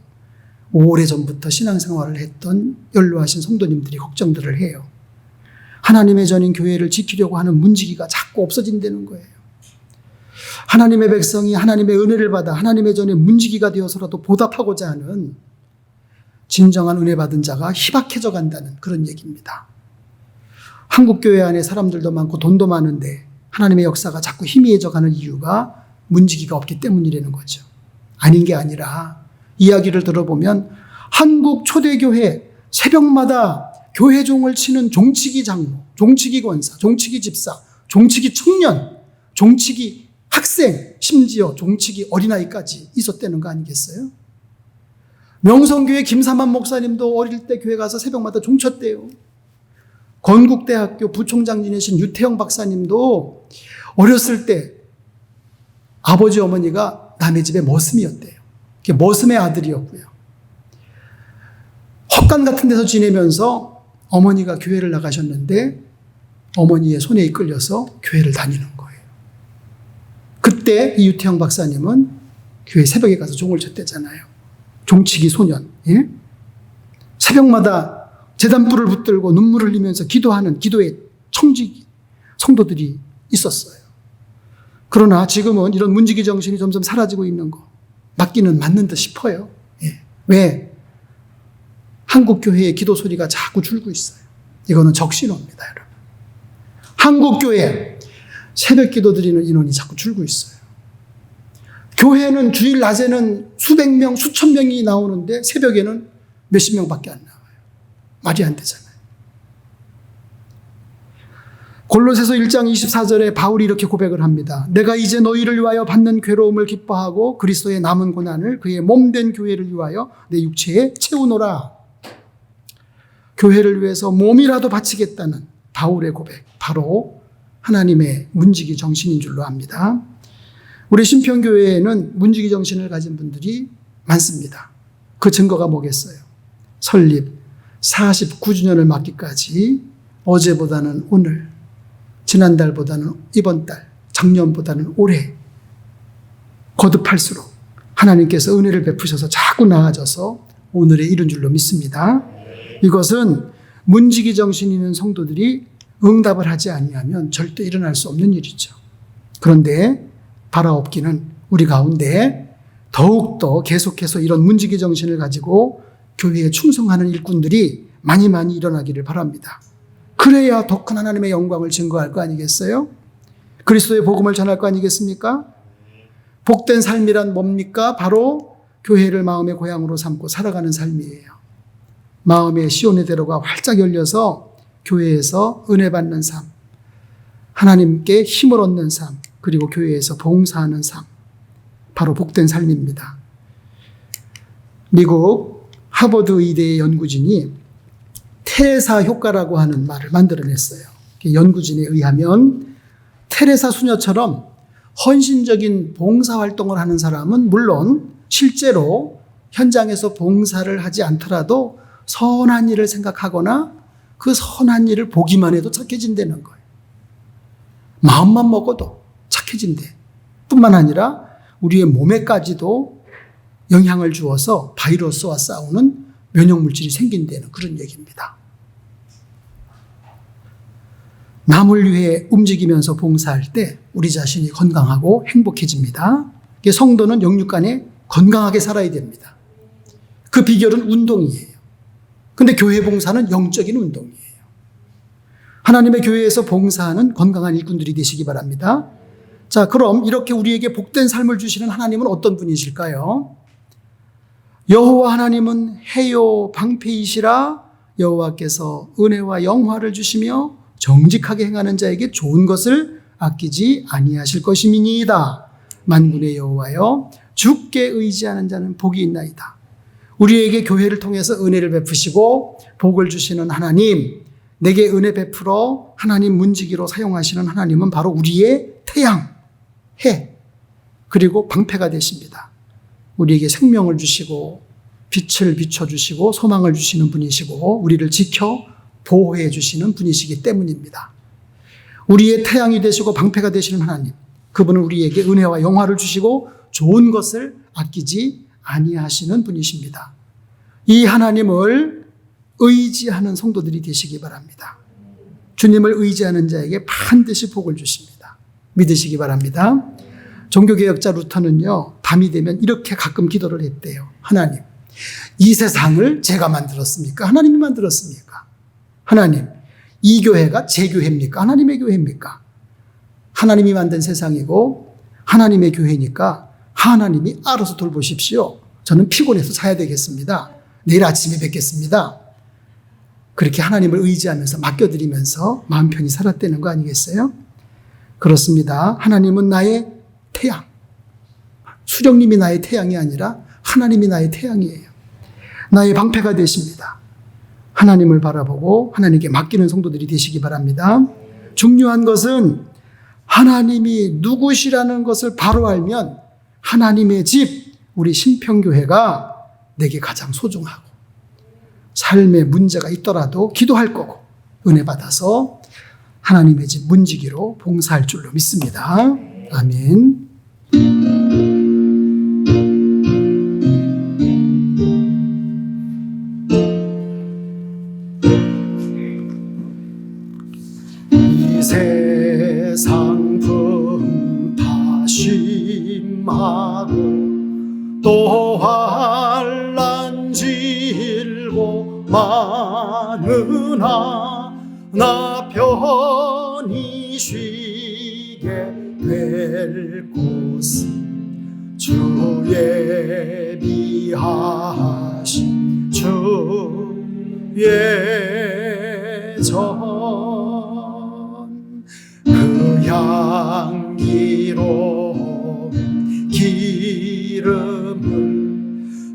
오래전부터 신앙생활을 했던 연로하신 성도님들이 걱정들을 해요. 하나님의 전인 교회를 지키려고 하는 문지기가 자꾸 없어진다는 거예요. 하나님의 백성이 하나님의 은혜를 받아 하나님의 전에 문지기가 되어서라도 보답하고자 하는 진정한 은혜 받은 자가 희박해져 간다는 그런 얘기입니다. 한국 교회 안에 사람들도 많고 돈도 많은데 하나님의 역사가 자꾸 희미해져 가는 이유가 문지기가 없기 때문이라는 거죠. 아닌 게 아니라 이야기를 들어보면 한국 초대교회 새벽마다 교회종을 치는 종치기 장로, 종치기 권사, 종치기 집사, 종치기 청년, 종치기 학생, 심지어 종치기 어린아이까지 있었다는 거 아니겠어요? 명성교회 김삼한 목사님도 어릴 때 교회 가서 새벽마다 종쳤대요. 건국대학교 부총장 지내신 유태영 박사님도 어렸을 때 아버지 어머니가 남의 집에 머슴이었대요. 머슴의 아들이었고요. 헛간 같은 데서 지내면서 어머니가 교회를 나가셨는데 어머니의 손에 이끌려서 교회를 다니는 거예요. 그때 이 유태영 박사님은 교회 새벽에 가서 종을 쳤대잖아요. 종치기 소년. 예? 새벽마다 제단불을 붙들고 눈물을 흘리면서 기도하는 기도의 청지기 성도들이 있었어요. 그러나 지금은 이런 문지기 정신이 점점 사라지고 있는 거 맞기는 맞는 듯 싶어요. 예. 왜? 한국 교회의 기도 소리가 자꾸 줄고 있어요. 이거는 적신호입니다, 여러분. 한국 교회 새벽 기도 드리는 인원이 자꾸 줄고 있어요. 교회는 주일 낮에는 수백 명, 수천 명이 나오는데 새벽에는 몇십 명밖에 안 나와요. 말이 안 되잖아요. 골로새서 1장 24절에 바울이 이렇게 고백을 합니다. 내가 이제 너희를 위하여 받는 괴로움을 기뻐하고 그리스도의 남은 고난을 그의 몸된 교회를 위하여 내 육체에 채우노라. 교회를 위해서 몸이라도 바치겠다는 바울의 고백, 바로 하나님의 문지기 정신인 줄로 압니다. 우리 신평교회에는 문지기 정신을 가진 분들이 많습니다. 그 증거가 뭐겠어요? 설립 49주년을 맞기까지 어제보다는 오늘, 지난달보다는 이번 달, 작년보다는 올해 거듭할수록 하나님께서 은혜를 베푸셔서 자꾸 나아져서 오늘에 이른 줄로 믿습니다. 이것은 문지기 정신 있는 성도들이 응답을 하지 아니하면 절대 일어날 수 없는 일이죠. 그런데 바라옵기는 우리 가운데 더욱더 계속해서 이런 문지기 정신을 가지고 교회에 충성하는 일꾼들이 많이 일어나기를 바랍니다. 그래야 더 큰 하나님의 영광을 증거할 거 아니겠어요? 그리스도의 복음을 전할 거 아니겠습니까? 복된 삶이란 뭡니까? 바로 교회를 마음의 고향으로 삼고 살아가는 삶이에요. 마음의 시온의 대로가 활짝 열려서 교회에서 은혜 받는 삶, 하나님께 힘을 얻는 삶, 그리고 교회에서 봉사하는 삶, 바로 복된 삶입니다. 미국 하버드 의대의 연구진이 테레사 효과라고 하는 말을 만들어냈어요. 연구진에 의하면 테레사 수녀처럼 헌신적인 봉사활동을 하는 사람은 물론 실제로 현장에서 봉사를 하지 않더라도 선한 일을 생각하거나 그 선한 일을 보기만 해도 착해진다는 거예요. 마음만 먹어도 착해진대. 뿐만 아니라 우리의 몸에까지도 영향을 주어서 바이러스와 싸우는 면역물질이 생긴다는 그런 얘기입니다. 남을 위해 움직이면서 봉사할 때 우리 자신이 건강하고 행복해집니다. 성도는 영육간에 건강하게 살아야 됩니다. 그 비결은 운동이에요. 근데 교회 봉사는 영적인 운동이에요. 하나님의 교회에서 봉사하는 건강한 일꾼들이 되시기 바랍니다. 자, 그럼 이렇게 우리에게 복된 삶을 주시는 하나님은 어떤 분이실까요? 여호와 하나님은 해요 방패이시라. 여호와께서 은혜와 영화를 주시며 정직하게 행하는 자에게 좋은 것을 아끼지 아니하실 것임이니이다. 만군의 여호와여, 주께 의지하는 자는 복이 있나이다. 우리에게 교회를 통해서 은혜를 베푸시고 복을 주시는 하나님, 내게 은혜 베풀어 하나님 문지기로 사용하시는 하나님은 바로 우리의 태양, 해, 그리고 방패가 되십니다. 우리에게 생명을 주시고 빛을 비춰주시고 소망을 주시는 분이시고 우리를 지켜 보호해 주시는 분이시기 때문입니다. 우리의 태양이 되시고 방패가 되시는 하나님, 그분은 우리에게 은혜와 영화를 주시고 좋은 것을 아끼지 아니하시는 분이십니다. 이 하나님을 의지하는 성도들이 되시기 바랍니다. 주님을 의지하는 자에게 반드시 복을 주십니다. 믿으시기 바랍니다. 종교개혁자 루터는요, 밤이 되면 이렇게 가끔 기도를 했대요. 하나님, 이 세상을 제가 만들었습니까? 하나님이 만들었습니까? 하나님, 이 교회가 제 교회입니까? 하나님의 교회입니까? 하나님이 만든 세상이고 하나님의 교회니까 하나님이 알아서 돌보십시오. 저는 피곤해서 자야 되겠습니다. 내일 아침에 뵙겠습니다. 그렇게 하나님을 의지하면서 맡겨드리면서 마음 편히 살았다는 거 아니겠어요? 그렇습니다. 하나님은 나의 태양. 수령님이 나의 태양이 아니라 하나님이 나의 태양이에요. 나의 방패가 되십니다. 하나님을 바라보고 하나님께 맡기는 성도들이 되시기 바랍니다. 중요한 것은 하나님이 누구시라는 것을 바로 알면 하나님의 집, 우리 신평교회가 내게 가장 소중하고 삶에 문제가 있더라도 기도할 거고 은혜 받아서 하나님의 집 문지기로 봉사할 줄로 믿습니다. 아멘. 이 세상 풍파심하고 또 환난 질고 많으나 나 편히 쉬게 될 곳은 주의 비하신 주의 전 그 향기로운 기름을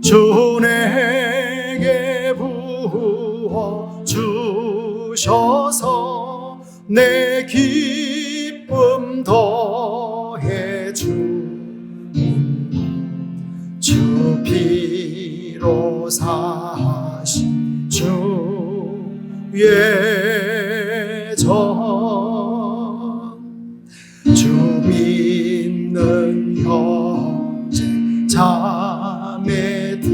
주 내게 부어 주셔서 내 기쁨 더해 주는 주 피로 사신 주의 전 주 믿는 형제 자매들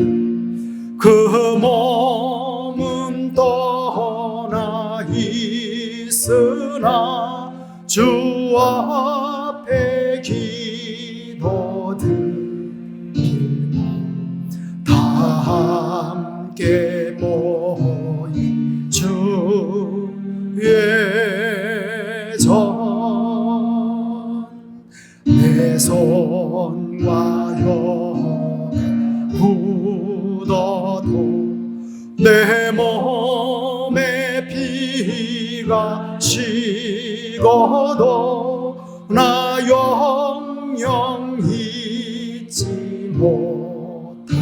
그 몸은 떠나 있으나 주 앞에 기도드리며 다 함께 피가 식어도 나 영영 잊지 못할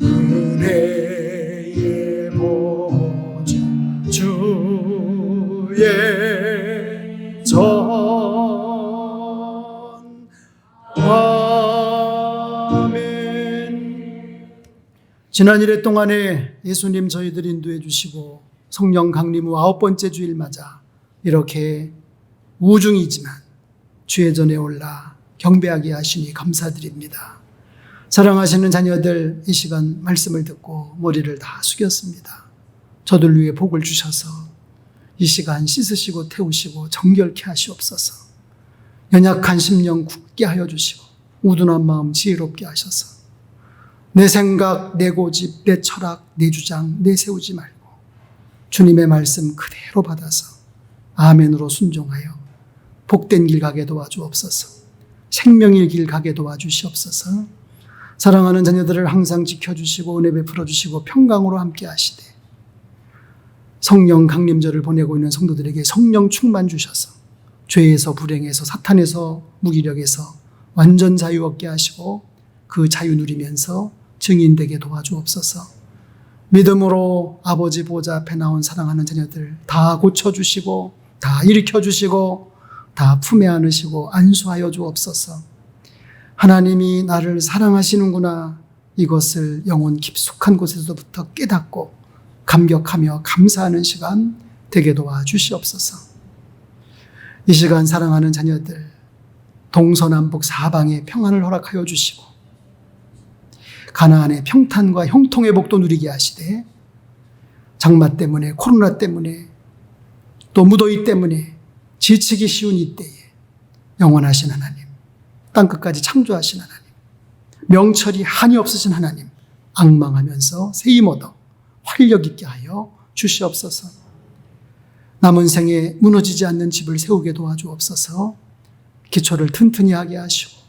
은혜의 보좌 주의 전. 아멘. 지난 1회 동안에 예수님 저희들 인도해 주시고 성령 강림 후 9번째 주일 맞아 이렇게 우중이지만 주의 전에 올라 경배하게 하시니 감사드립니다. 사랑하시는 자녀들, 이 시간 말씀을 듣고 머리를 다 숙였습니다. 저들 위해 복을 주셔서 이 시간 씻으시고 태우시고 정결케 하시옵소서. 연약한 심령 굳게 하여 주시고 우둔한 마음 지혜롭게 하셔서 내 생각, 내 고집, 내 철학, 내 주장 내세우지 말고 주님의 말씀 그대로 받아서 아멘으로 순종하여 복된 길 가게 도와주옵소서. 생명의 길 가게 도와주시옵소서. 사랑하는 자녀들을 항상 지켜주시고 은혜 베풀어 주시고 평강으로 함께 하시되 성령 강림절을 보내고 있는 성도들에게 성령 충만 주셔서 죄에서 불행에서 사탄에서 무기력에서 완전 자유 얻게 하시고 그 자유 누리면서 증인되게 도와주옵소서. 믿음으로 아버지 보좌 앞에 나온 사랑하는 자녀들 다 고쳐주시고 다 일으켜주시고 다 품에 안으시고 안수하여 주옵소서. 하나님이 나를 사랑하시는구나, 이것을 영혼 깊숙한 곳에서부터 깨닫고 감격하며 감사하는 시간 되게 도와주시옵소서. 이 시간 사랑하는 자녀들 동서남북 사방에 평안을 허락하여 주시고 가나안의 평탄과 형통의 복도 누리게 하시되 장마 때문에 코로나 때문에 또 무더위 때문에 지치기 쉬운 이때에 영원하신 하나님, 땅끝까지 창조하신 하나님, 명철이 한이 없으신 하나님 앙망하면서 세임 얻어 활력 있게 하여 주시옵소서. 남은 생에 무너지지 않는 집을 세우게 도와주옵소서. 기초를 튼튼히 하게 하시고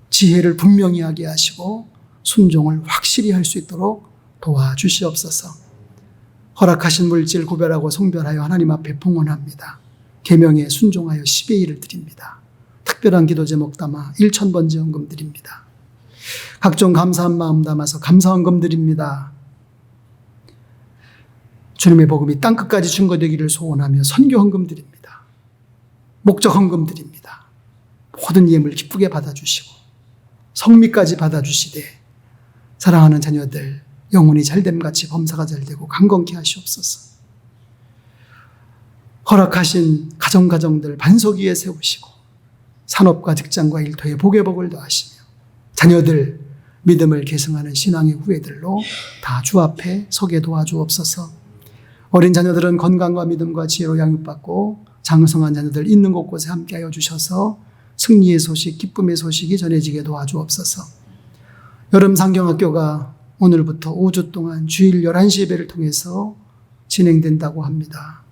지혜를 분명히 하게 하시고 순종을 확실히 할 수 있도록 도와주시옵소서. 허락하신 물질 구별하고 성별하여 하나님 앞에 봉헌합니다. 계명에 순종하여 10의 1을 드립니다. 특별한 기도 제목 담아 1,000번째 헌금 드립니다. 각종 감사한 마음 담아서 감사 헌금 드립니다. 주님의 복음이 땅끝까지 증거되기를 소원하며 선교 헌금 드립니다. 목적 헌금 드립니다. 모든 예물 기쁘게 받아주시고 성미까지 받아주시되 사랑하는 자녀들 영혼이 잘됨같이 범사가 잘되고 강건케 하시옵소서. 허락하신 가정들 반석 위에 세우시고 산업과 직장과 일터에 복의 복을 더하시며 자녀들 믿음을 계승하는 신앙의 후예들로 다 주 앞에 서게 도와주옵소서. 어린 자녀들은 건강과 믿음과 지혜로 양육받고 장성한 자녀들 있는 곳곳에 함께하여 주셔서 승리의 소식, 기쁨의 소식이 전해지게 도와주옵소서. 여름 상경학교가 오늘부터 5주 동안 주일 11시 예배를 통해서 진행된다고 합니다.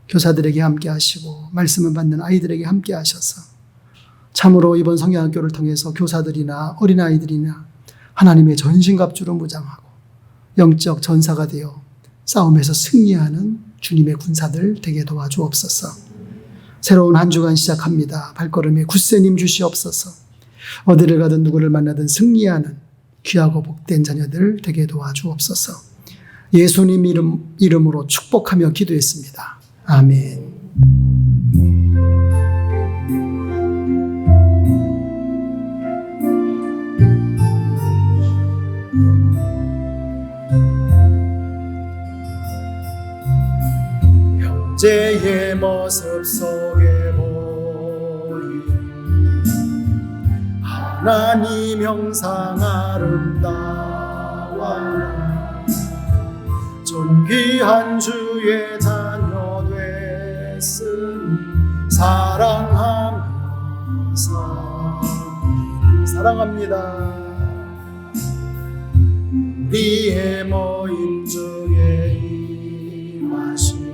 교사들에게 함께 하시고 말씀을 받는 아이들에게 함께 하셔서 참으로 이번 성경학교를 통해서 교사들이나 어린아이들이나 하나님의 전신갑주로 무장하고 영적 전사가 되어 싸움에서 승리하는 주님의 군사들 되게 도와주옵소서. 새로운 한 주간 시작합니다. 발걸음에 굳세님 주시옵소서. 어디를 가든 누구를 만나든 승리하는 귀하고 복된 자녀들 되게 도와주옵소서. 예수님 이름으로 축복하며 기도했습니다. 아멘. 형제의 모습 속에 보인 하나님 형상 아름다워 존귀한 주의 자녀 됐으니 사랑하며 사랑합니다. 우리의 모임 중에 임하신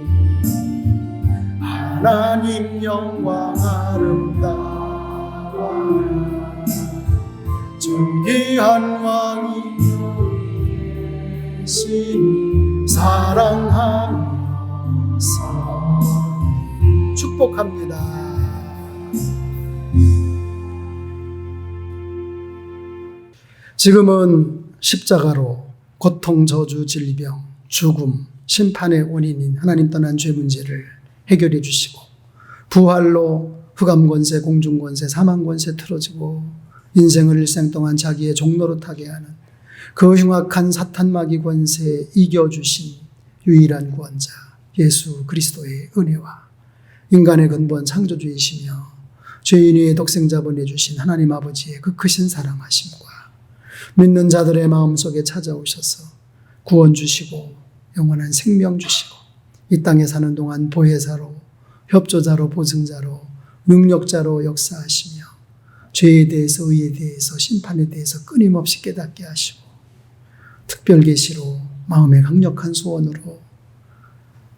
하나님 영광 아름다워 존귀한 왕이 계시니 사랑하며 축복합니다. 지금은 십자가로 고통, 저주, 질병, 죽음, 심판의 원인인 하나님 떠난 죄 문제를 해결해 주시고 부활로 흑암 권세, 공중 권세, 사망 권세 틀어지고 인생을 일생 동안 자기의 종로로 타게 하는 그 흉악한 사탄 마귀 권세에 이겨주신 유일한 구원자 예수 그리스도의 은혜와 인간의 근본 창조주이시며 죄인 위에 독생자 보내주신 하나님 아버지의 그 크신 사랑하심과 믿는 자들의 마음속에 찾아오셔서 구원 주시고 영원한 생명 주시고 이 땅에 사는 동안 보혜사로 협조자로 보증자로 능력자로 역사하시며 죄에 대해서 의에 대해서 심판에 대해서 끊임없이 깨닫게 하시고 특별 계시로 마음의 강력한 소원으로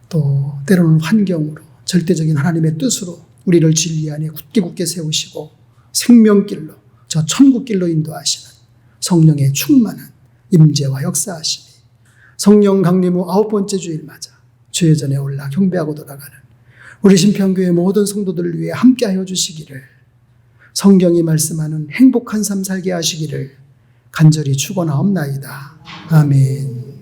또 때로는 환경으로 절대적인 하나님의 뜻으로 우리를 진리 안에 굳게 세우시고 생명길로 저 천국길로 인도하시는 성령의 충만한 임재와 역사하심이 성령 강림 후 9번째 주일 맞아 주회전에 올라 경배하고 돌아가는 우리 신평교회 모든 성도들을 위해 함께하여 주시기를 성경이 말씀하는 행복한 삶 살게 하시기를 간절히 축원하옵나이다. 아멘.